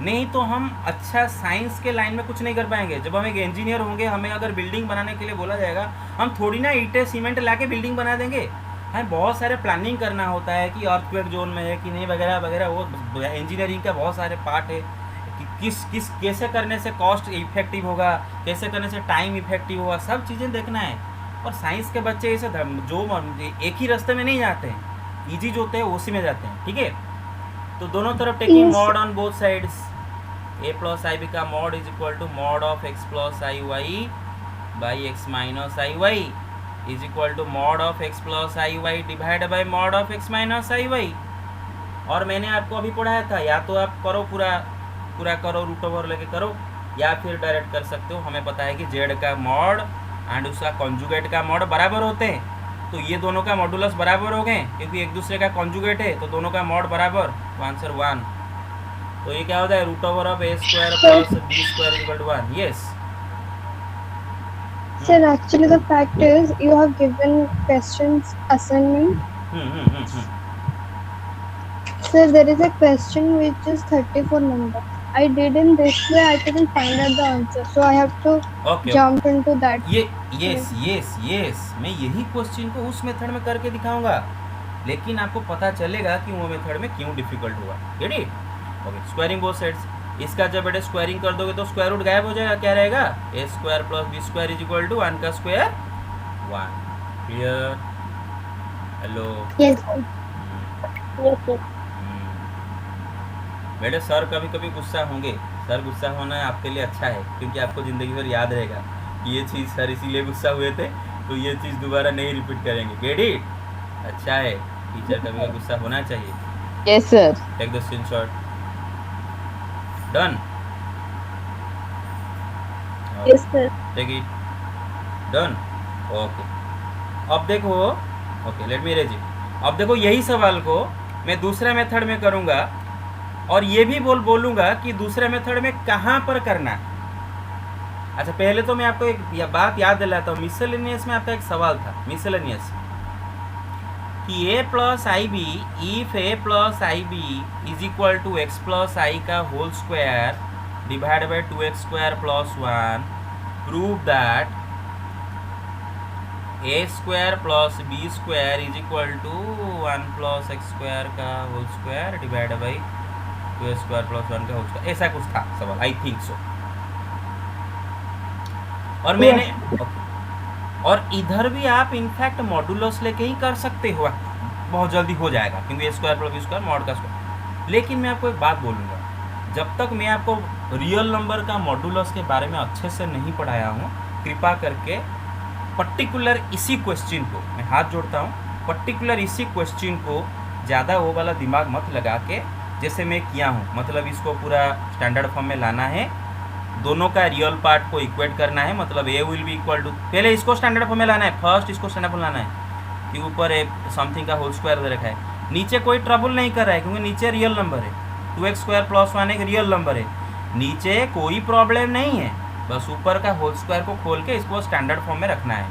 नहीं तो हम अच्छा साइंस के लाइन में कुछ नहीं कर पाएंगे. जब हम एक इंजीनियर होंगे, हमें अगर बिल्डिंग बनाने के लिए बोला जाएगा, हम थोड़ी ना ईंटें सीमेंट ला के बिल्डिंग बना देंगे. हमें बहुत सारे प्लानिंग करना होता है कि अर्थक्वेक जोन में है कि नहीं वगैरह वगैरह. वो इंजीनियरिंग का बहुत सारे पार्ट है कि किस कैसे करने से कॉस्ट इफेक्टिव होगा, कैसे करने से टाइम इफेक्टिव होगा, सब चीज़ें देखना है. और साइंस के बच्चे ऐसे जो एक ही रास्ते में नहीं जाते हैं, ईजी जो होते हैं उसी में जाते हैं. ठीक है, तो दोनों तरफ taking Yes. Mod on both sides. A plus i b का mod is equal to mod of x plus i y by x minus i y is equal to mod of x plus i y divide by mod of x minus i y. और मैंने आपको अभी पढ़ाया था, या तो आप करो पूरा करो, रूट ओवर लेके करो, या फिर डायरेक्ट कर सकते हो. हमें पता है कि जेड का मॉड एंड उसका कॉन्जुगेट का मॉड बराबर होते हैं, तो ये दोनों का मॉडुलस बराबर हो गए क्योंकि एक दूसरे का कॉन्जुगेट है, तो दोनों का मॉड बराबर, तो आंसर 1. तो ये क्या होता है, root over of a square plus B square equal to 1. Yes Sir, actually the fact is you have given questions assignment. Sir, there is a question which is 34 number. I did in this way, I couldn't find out the answer, so I have to okay. jump into that. ये yes मैं यही question को उस method में करके दिखाऊंगा, लेकिन आपको पता चलेगा कि वो मेथड में क्यों डिफिकल्ट हुआ. Ready? Okay, squaring both sides. इसका जब बेटे स्क्वायरिंग कर दोगे तो स्क्वायर रूट गायब हो जाएगा. क्या रहेगा, a square plus B square is equal to 1 का square 1. Clear? Hello. Yes, sir. Yes, sir. बेटे सर कभी कभी गुस्सा होंगे. सर गुस्सा होना आपके लिए अच्छा है, क्योंकि आपको ज़िंदगी भर याद रहेगा कि ये चीज़ सर इसीलिए गुस्सा हुए थे, तो ये चीज़ दोबारा नहीं रिपीट करेंगे. Get it? अच्छा है, टीचर कभी कभी गुस्सा होना चाहिए. Yes, sir. Take the screenshot. Done. Yes, sir. Take it. Done. Okay. अब देखो, okay let me raise it. अब देखो यही सवाल को मैं दूसरा मेथड में करूँगा और ये भी बोलूँगा कि दूसरे मेथड में कहाँ पर करना. अच्छा, पहले तो मैं आपको एक बात याद दिलाता हूँ. मिसलेनियस में आपका एक सवाल था, मिसलेनियस, कि a plus i b, if a plus i B is equal to x plus i का whole square divide by 2x square plus 1, prove that a square plus B square is equal to 1 plus x square का whole square divide by 2x square plus 1 का whole square. ऐसा कुछ था सवाल, I think so. और मैंने और इधर भी आप इनफैक्ट मॉडुलस लेके ही कर सकते हो, बहुत जल्दी हो जाएगा क्योंकि a square plus B square mod का स्क्वायर. लेकिन मैं आपको एक बात बोलूँगा, जब तक मैं आपको रियल नंबर का मॉडुलस के बारे में अच्छे से नहीं पढ़ाया हूँ, कृपा करके पर्टिकुलर इसी क्वेश्चन को, मैं हाथ जोड़ता हूँ, पर्टिकुलर इसी क्वेश्चन को ज़्यादा वो वाला दिमाग मत लगा के, जैसे मैं किया हूँ, मतलब इसको पूरा स्टैंडर्ड फॉर्म में लाना है दोनों का रियल पार्ट को इक्वेट करना है, मतलब ए विल बी इक्वल टू, पहले इसको स्टैंडर्ड फॉर्म में लाना है, फर्स्ट इसको स्टैंडर्ड फॉर्म लाना है कि ऊपर ए समथिंग का होल स्क्वायर दे रखा है, नीचे कोई ट्रबल नहीं कर रहा है क्योंकि नीचे रियल नंबर है, 2x स्क्वायर प्लस 1 एक रियल नंबर है, नीचे कोई प्रॉब्लम नहीं है, बस ऊपर का होल स्क्वायर को खोल के इसको स्टैंडर्ड फॉर्म में रखना है,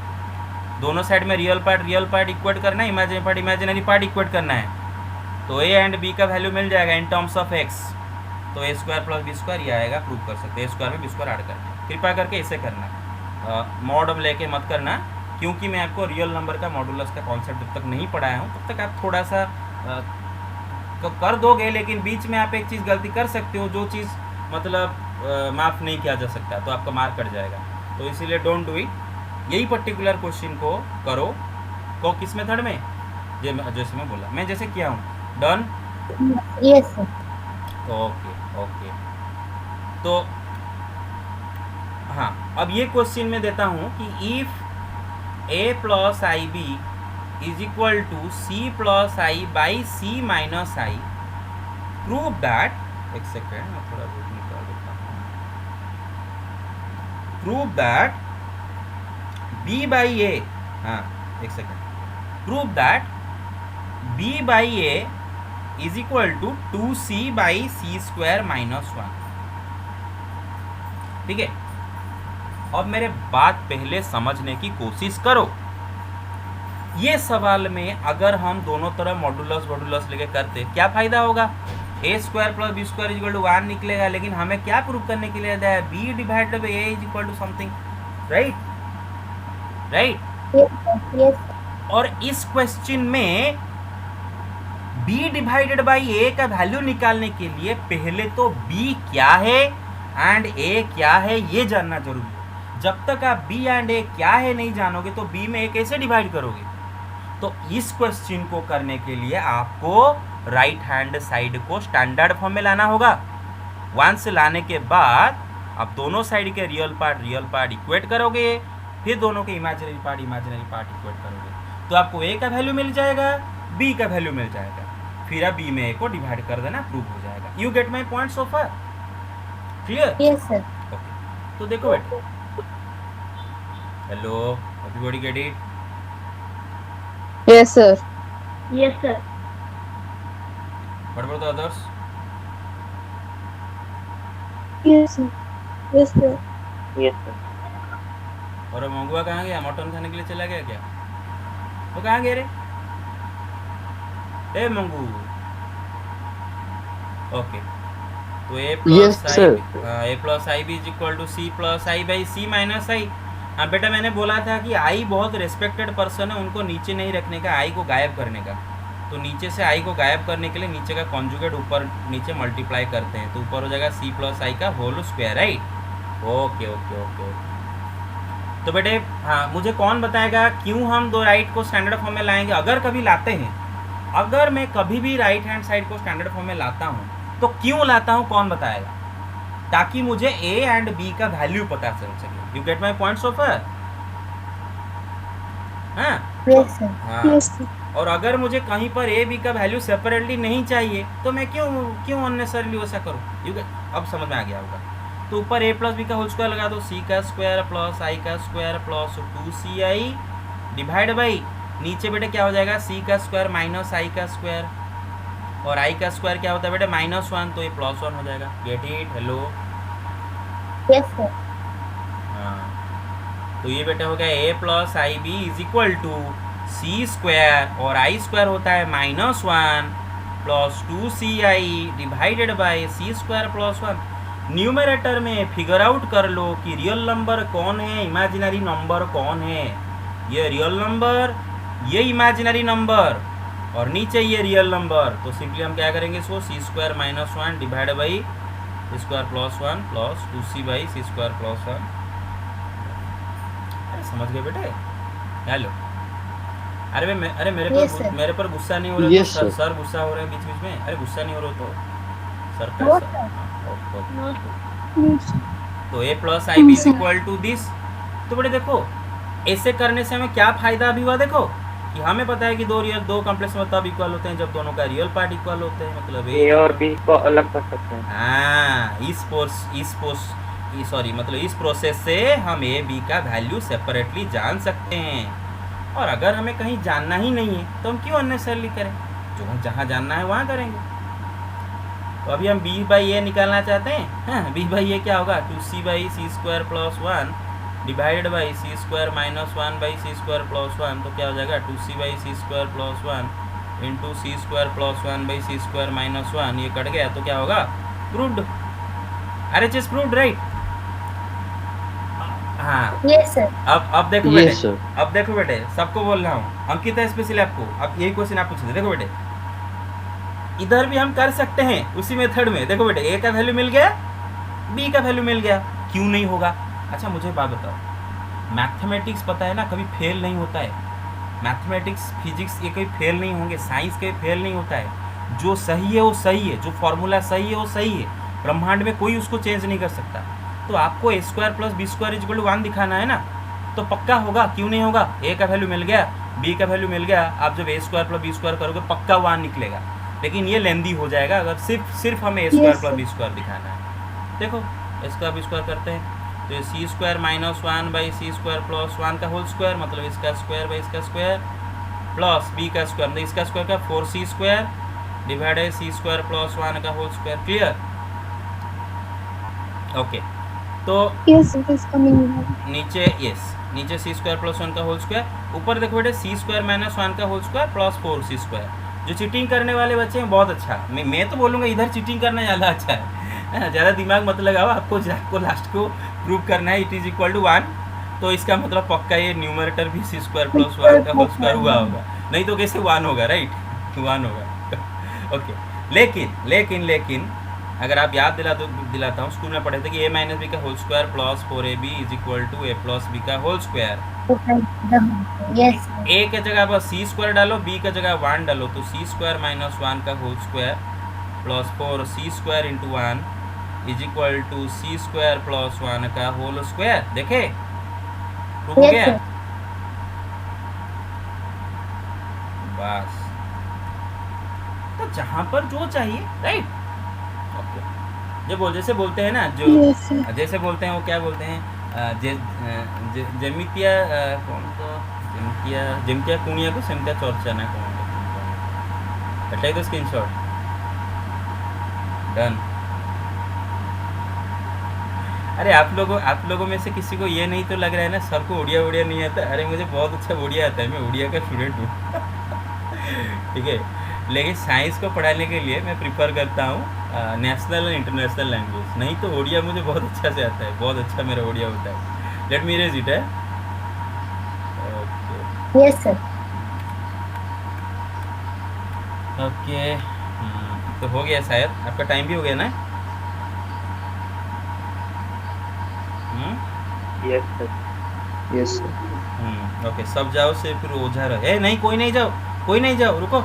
दोनों साइड में रियल पार्ट इक्वेट करना है, इमेजिनरी पार्ट इक्वेट करना है, तो ए एंड बी का वैल्यू मिल जाएगा इन टर्म्स ऑफ एक्स, तो ए स्क्वायर प्लस बी स्क्वायर ये आएगा, प्रूव कर सकते हैं, ए स्क्वायर में बी स्क्वायर ऐड करना, कृपया करके इसे करना, मॉड लेके मत करना, क्योंकि मैं आपको रियल नंबर का मॉडुलस का कॉन्सेप्ट जब तक नहीं पढ़ाया हूँ तब तक आप थोड़ा सा कर दोगे, लेकिन बीच में आप एक चीज़ गलती कर सकते हो, जो चीज़ मतलब माफ़ नहीं किया जा सकता, तो आपका मार्क कट जाएगा, तो इसीलिए डोंट डू इट, यही पर्टिकुलर क्वेश्चन को करो, को किस मेथड में, जैसे मैं बोला, मैं जैसे किया हूँ, done, Yes, sir. Okay okay, तो हाँ अब ये क्वेश्चन में देता हूँ कि if a plus i B is equal to C plus i by C minus i, prove that, एक सेकेंड मैं थोड़ा रूट निकाल देता हूँ, prove that b by a, हाँ एक second, prove that b by a is equal to 2c by c square minus 1, ठीक है। अब मेरे बात पहले समझने की कोशिश करो, ये सवाल में अगर हम दोनों तरफ मॉडुलस लेके करते क्या फायदा होगा, a square plus B square is equal to 1 निकलेगा, लेकिन हमें क्या प्रूव करने के लिए दिया है, b divided by a is equal to something, right. Yes, sir. Yes, sir. और इस क्वेश्चन में b डिवाइडेड बाई a का वैल्यू निकालने के लिए पहले तो b क्या है एंड a क्या है ये जानना जरूरी है। जब तक आप b एंड a क्या है नहीं जानोगे तो b में a कैसे डिवाइड करोगे। तो इस क्वेश्चन को करने के लिए आपको राइट हैंड साइड को स्टैंडर्ड फॉर्म में लाना होगा। वंस लाने के बाद आप दोनों साइड के रियल पार्ट इक्वेट करोगे, फिर दोनों के इमेजिनरी पार्ट इक्वेट करोगे, तो आपको a का वैल्यू मिल जाएगा, b का वैल्यू मिल जाएगा, फिर आप b में a को डिवाइड कर देना, प्रूव हो जाएगा। You get my point so far, clear? Yes, sir. Okay, तो देखो बेटे, hello everybody get it? Yes, sir. Yes, sir. What about the others? Yes, sir. Yes, sir. Yes, sir. और मंगुआ कहाँ गया? मटन खाने के लिए चला गया क्या? वो कहाँ गया रे? ए मंगू। ओके, तो a plus i B is equal to C plus i by C minus i. हाँ बेटा, मैंने बोला था कि आई बहुत रेस्पेक्टेड पर्सन है, उनको नीचे नहीं रखने का, आई को गायब करने का। तो नीचे से आई को गायब करने के लिए नीचे का कॉन्जुगेट ऊपर नीचे मल्टीप्लाई करते हैं, तो ऊपर हो जाएगा सी प्लस आई का whole square, right. Okay okay okay okay. तो बेटे हाँ, मुझे कौन बताएगा क्यों हम दो राइट को स्टैंडर्ड फॉर्म में लाएंगे? अगर कभी लाते हैं, अगर मैं कभी भी राइट हैंड साइड को स्टैंडर्ड फॉर्म में लाता हूँ तो क्यों लाता हूँ, कौन बताएगा? ताकि मुझे ए एंड बी का वैल्यू पता चल सके। You get my point so far? हाँ Yes, sir. हाँ। Yes, sir. और अगर मुझे कहीं पर ए बी का वैल्यू सेपरेटली नहीं चाहिए तो मैं क्यों अननेसेसरली वैसा करूँ? यू अब समझ में आ गया होगा। तो ऊपर ए प्लस बी का होल स्क्वायर लगा दो, सी का स्क्वायर प्लस आई का square plus 2ci divide by, नीचे बेटे क्या हो जाएगा, सी का स्क्वायर माइनस आई का स्क्वायर, और आई का स्क्वायर क्या होता है बेटे -1, तो ये +1 हो जाएगा। Get it? Hello Yes, sir. हाँ, तो ये बेटा हो गया a plus i B is equal to c square, और आई स्क्वायर होता है -1 plus 2ci divided by c square plus 1। Numerator में फिगर आउट कर लो कि रियल नंबर कौन है, इमेजिनरी नंबर कौन है। ये रियल नंबर, ये इमेजिनरी नंबर, और नीचे ये रियल नंबर। तो सिंपली हम क्या करेंगे, इसको c square -1 divide by square plus 1 plus 2c by c square plus 1। समझ गए बेटे? हेलो, अरे Yes, sir. मेरे पर गुस्सा नहीं हो रहा? Yes, तो sir. सर गुस्सा हो रहे हैं बीच में? अरे गुस्सा नहीं हो रहा तो सर No, का sir. No, sir. Yes, sir. तो a plus i B is sir. Equal to this. तो बेटे देखो, ऐसे करने से हमें क्या फायदा अभी हुआ, देखो कि हमें पता है कि दो कॉम्प्लेक्स में तब इक्वल होते हैं जब दोनों का रियल पार्ट इक्वल होते हैं, मतलब ए और बी को अलग कर सकते हैं। हाँ, सॉरी मतलब इस प्रोसेस से हम ए बी का वैल्यू सेपरेटली जान सकते हैं। और अगर हमें कहीं जानना ही नहीं है तो हम क्यों अननेसेसरली करें, जो हम जहाँ जानना है वहाँ करेंगे। तो अभी हम बी बाई ए निकालना चाहते हैं। हाँ, बी बाई ए क्या होगा, 2c by c square plus 1 divided by c square minus 1 by c square plus 1। तो क्या हो जाएगा 2c by c square plus 1 into c square plus 1 by c square minus 1। ये कट गया तो क्या होगा, प्रूव्ड। RHS proved, right. हाँ, यस सर। अब देखो Yes, बेटे, sir. अब देखो बेटे, सबको बोल रहा हूँ, अंकित है स्पेशली आपको। अब यही क्वेश्चन आप पूछ रहे, देखो बेटे इधर भी हम कर सकते हैं उसी मेथड में। देखो बेटे ए का वैल्यू मिल गया, बी का वैल्यू मिल गया, क्यों नहीं होगा। अच्छा मुझे बात बताओ, मैथमेटिक्स पता है ना कभी फेल नहीं होता है। मैथमेटिक्स फिजिक्स ये कभी फेल नहीं होंगे, साइंस कभी फेल नहीं होता है। जो सही है वो सही है, जो फॉर्मूला सही है वो सही है। ब्रह्मांड में कोई उसको चेंज नहीं कर सकता। तो आपको a square plus B square equal to 1 दिखाना है ना, तो पक्का होगा, क्यों नहीं होगा। ए का वैल्यू मिल गया, बी का वैल्यू मिल गया, आप जब ए स्क्वायर प्लस बी स्क्वायर करोगे पक्का 1 निकलेगा। लेकिन ये लेंदी हो जाएगा अगर सिर्फ हमें ए स्क्वायर प्लस बी स्क्वायर दिखाना है। देखो ए स्क्वायर बी स्क्वायर करते हैं तो ये c square minus 1 by c square plus 1 का होल स्क्वायर, मतलब इसका स्क्वायर बाई इसका स्क्वायर प्लस बी का स्क्वायर, मतलब इसका स्क्वायर का 4c square divided c square plus 1 का होल स्क्वायर। Clear, okay. तो Yes, it is coming now. नीचे सी स्क्वायर प्लस 1 का होल स्क्वायर, ऊपर देखो बेटे सी स्क्वायर माइनस 1 का whole square plus 4c square. जो चीटिंग करने वाले बच्चे हैं बहुत अच्छा, मैं तो बोलूँगा इधर चीटिंग करना ज़्यादा अच्छा है। ज़्यादा दिमाग मत लगाओ, आपको लास्ट को प्रूव करना है इट इज़ इक्वल टू 1। तो इसका मतलब पक्का ये न्यूमरेटर भी सी स्क्वायर प्लस 1 का होल स्क्वायर हुआ होगा, नहीं तो कैसे 1 होगा, राइट 1 होगा। ओके, लेकिन अगर आप याद दिलाता हूँ, स्कूल में पढ़े थे कि a माइनस बी का whole square plus 4ab is equal to a plus b का होल स्क्वायर। यस a के जगह बस सी स्क्वायर डालो, b के जगह 1 डालो, तो सी स्क्वायर माइनस 1 का whole square plus 4c square into 1 is equal to c square plus 1 का होल स्क्वायर। देखे प्रूव हो Yes, गया। sir. बस, तो जहाँ पर जो चाहिए, राइट। ओके, जैसे बोलते हैं ना, जो Yes, sir. जैसे बोलते हैं वो क्या बोलते हैं, जेमितिया कौन तो जेमितिया कुनिया को सेमितिया चर्चा ना कौन टेक द स्क्रीनशॉट डन। अरे आप लोगों में से किसी को ये नहीं तो लग रहा है ना सर को उड़िया नहीं आता। अरे मुझे बहुत अच्छा उड़िया आता है, मैं उड़िया का स्टूडेंट हूँ। ठीक है, लेकिन साइंस को पढ़ाने के लिए मैं प्रिफर करता हूँ नेशनल और इंटरनेशनल लैंग्वेज, नहीं तो उड़िया मुझे बहुत अच्छा से आता है, बहुत अच्छा मेरा उड़िया होता है। लेट मी रेज इट है। Yes sir. ओके, तो हो गया शायद, आपका टाइम भी हो गया ना। Yes sir. Yes sir. Okay, सब जाओ से फिर ओझा रहे। नहीं कोई नहीं जाओ, रुको,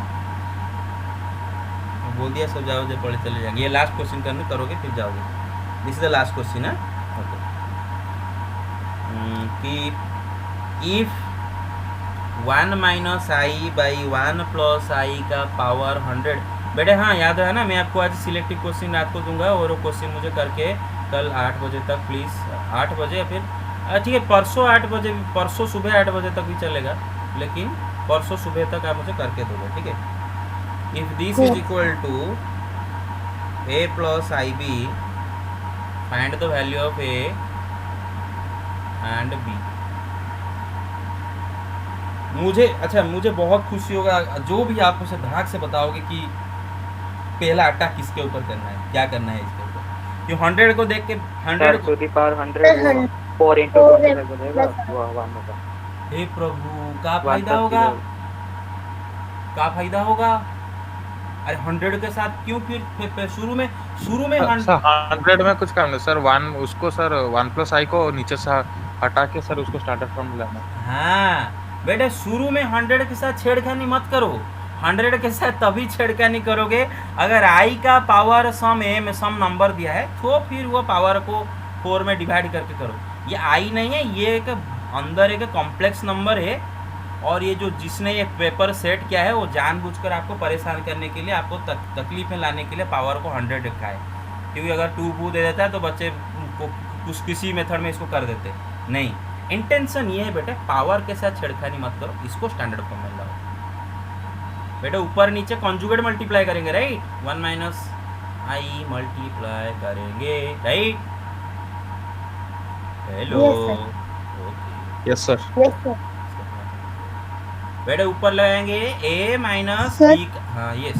बोल दिया सब जाओ, जब पढ़े चले जाएंगे। ये लास्ट क्वेश्चन करोगे फिर जाओगे। This is the last question है। ओके, कि if 1 minus i by 1 plus i का पावर 100। बेटे हाँ याद है ना, मैं आपको आज सिलेक्टिव क्वेश्चन रात को दूंगा और वो क्वेश्चन मुझे करके कल 8 बजे तक प्लीज़, 8 बजे या फिर ठीक है परसों 8 बजे, परसों सुबह 8 बजे तक भी चलेगा, लेकिन परसों सुबह तक आप मुझे करके दोगे, ठीक है। If this is equal to a plus i b, find the value of a and b। मुझे बहुत खुशी होगा जो भी आप मुझे धड़ाक से बताओगे कि पहला अटैक किसके ऊपर करना है, क्या करना है इसके ऊपर। कि 100 को देख के 100 to the power 100 4 into Four बनेगा वो 1 होगा। हे प्रभु का 1 फायदा plus होगा, 0। का फायदा होगा। अरे 100 के साथ क्यों फिर शुरू में सर 100 में कुछ काम नहीं सर, 1 उसको सर 1 प्लस आई को नीचे से हटा के सर उसको स्टार्टर फॉर्म लाना। हाँ बेटा, शुरू में 100 के साथ छेड़खानी मत करो। 100 के साथ तभी छेड़खानी करोगे अगर आई का पावर सम नंबर दिया है तो फिर वो पावर को 4 में डिवाइड करके करो। ये आई नहीं है, ये एक अंदर एक कॉम्प्लेक्स नंबर है, और ये जो जिसने ये पेपर सेट किया है वो जानबूझकर आपको परेशान करने के लिए, आपको तकलीफ में लाने के लिए पावर को 100 रखा है। क्योंकि अगर 2 दे देता है तो बच्चे को कुछ किसी मेथड में इसको कर देते, नहीं। इंटेंशन ये है बेटे, पावर के साथ छेड़खानी मत करो, इसको स्टैंडर्ड फॉर्म में लाओ बेटे। ऊपर नीचे कॉन्जुगेट मल्टीप्लाई करेंगे, राइट, 1 माइनस आई मल्टीप्लाई करेंगे, right. Hello, Yes, sir. Okay yes sir. Yes, sir. बेटे ऊपर लगाएंगे a माइनस Sir. b, हाँ यस,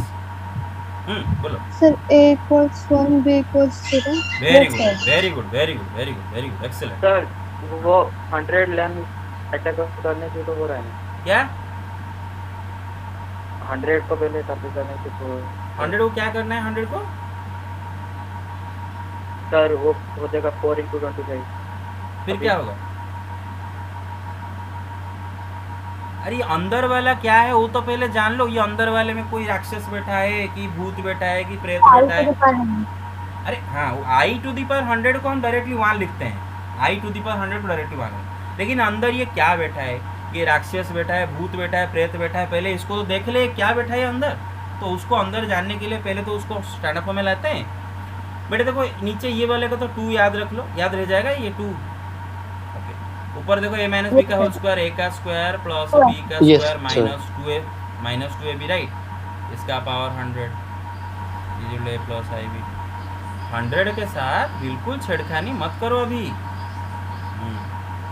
बोलो। Sir, A equals 1, B equals 0. Very Yes, good, sir. Very good, very good, very good, very good, excellent. Sir वो 100 लेन attack करने से तो हो रहा है ना, क्या 100 को पहले कॉपी करने से तो 100 को क्या करना है, 100 को सर वो हो जाएगा 4 into 25। फिर अभी- क्या होगा? अरे ये अंदर वाला क्या है वो तो पहले जान लो। ये अंदर वाले में कोई राक्षस बैठा है कि भूत बैठा है कि प्रेत I बैठा to है? the power 100. अरे हाँ, आई टू दी पावर 100 को हम डायरेक्टली 1 लिखते हैं, आई टू दी पावर 100 को डायरेक्टली 1 है। लेकिन अंदर ये क्या बैठा है, ये राक्षस बैठा है, भूत बैठा है, प्रेत बैठा है, पहले इसको तो देख ले क्या बैठा है अंदर। तो उसको अंदर जानने के लिए पहले तो उसको स्टैंडर्ड फॉर्म में लाते हैं बेटे। देखो नीचे ये वाले का तो 2 याद रख लो, याद रह जाएगा ये 2। ओके, ऊपर देखो a माइनस बी का होल स्क्वायर, a का स्क्वायर प्लस b का Yes, square sir. Minus 2ab, right, इसका power 100 is a plus ib। 100 के साथ बिल्कुल छेड़खानी मत करो अभी।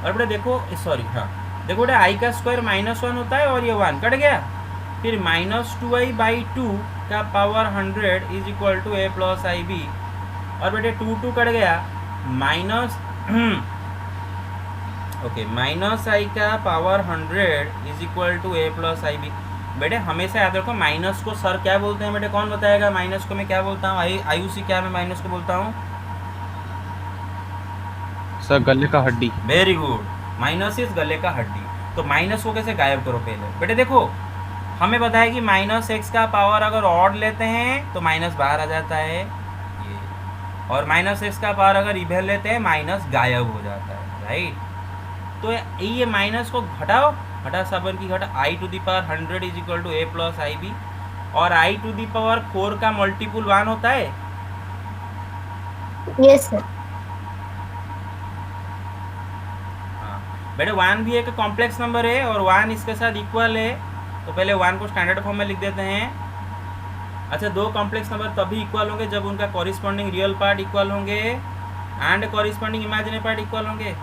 और बेटा देखो, सॉरी, हाँ देखो बेटा, i का स्क्वायर -1 होता है और ये 1 कट गया, फिर -2i/2 का power 100 is equal to a plus ib, और बेटे 2 कट गया, माइनस ओके माइनस i का power 100 is equal to a plus ib। बेटे हमेशा याद रखो, माइनस को सर क्या बोलते हैं बेटे, कौन बताएगा? माइनस को मैं क्या बोलता हूँ, आयुषी क्या मैं माइनस को बोलता हूँ? सर गले का हड्डी। वेरी गुड, माइनस इज गले का हड्डी। तो माइनस को कैसे गायब करो पहले बेटे? देखो हमें पता है कि -x का पावर अगर ऑड लेते हैं तो माइनस बाहर आ जाता है ये, और -x का पावर अगर इवन लेते हैं माइनस गायब हो जाता है, राइट। तो ये माइनस को घटाओ, घटा साबर की घटा, i to the power 100 is equal to a plus ib, और i टू दी पावर 4 का मल्टीपुल 1 होता है। Yes, sir. हाँ बेटे 1 भी एक कॉम्प्लेक्स नंबर है और 1 इसके साथ इक्वल है, तो पहले 1 को स्टैंडर्ड फॉर्म में लिख देते हैं। अच्छा, 2 कॉम्प्लेक्स नंबर तभी इक्वल होंगे जब उनका कॉरिस्पॉन्डिंग रियल पार्ट इक्वल होंगे and corresponding imaginary part equal होंगे।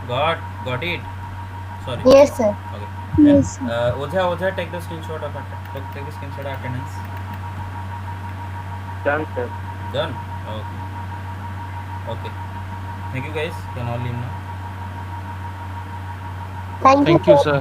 Got it, sorry. Yes, sir. Okay, Yes, Ojha take the screenshot of take the screenshot of attendance. Done sir. Done, okay, thank you guys, can all leave now. Thank you, thank you sir. Sir.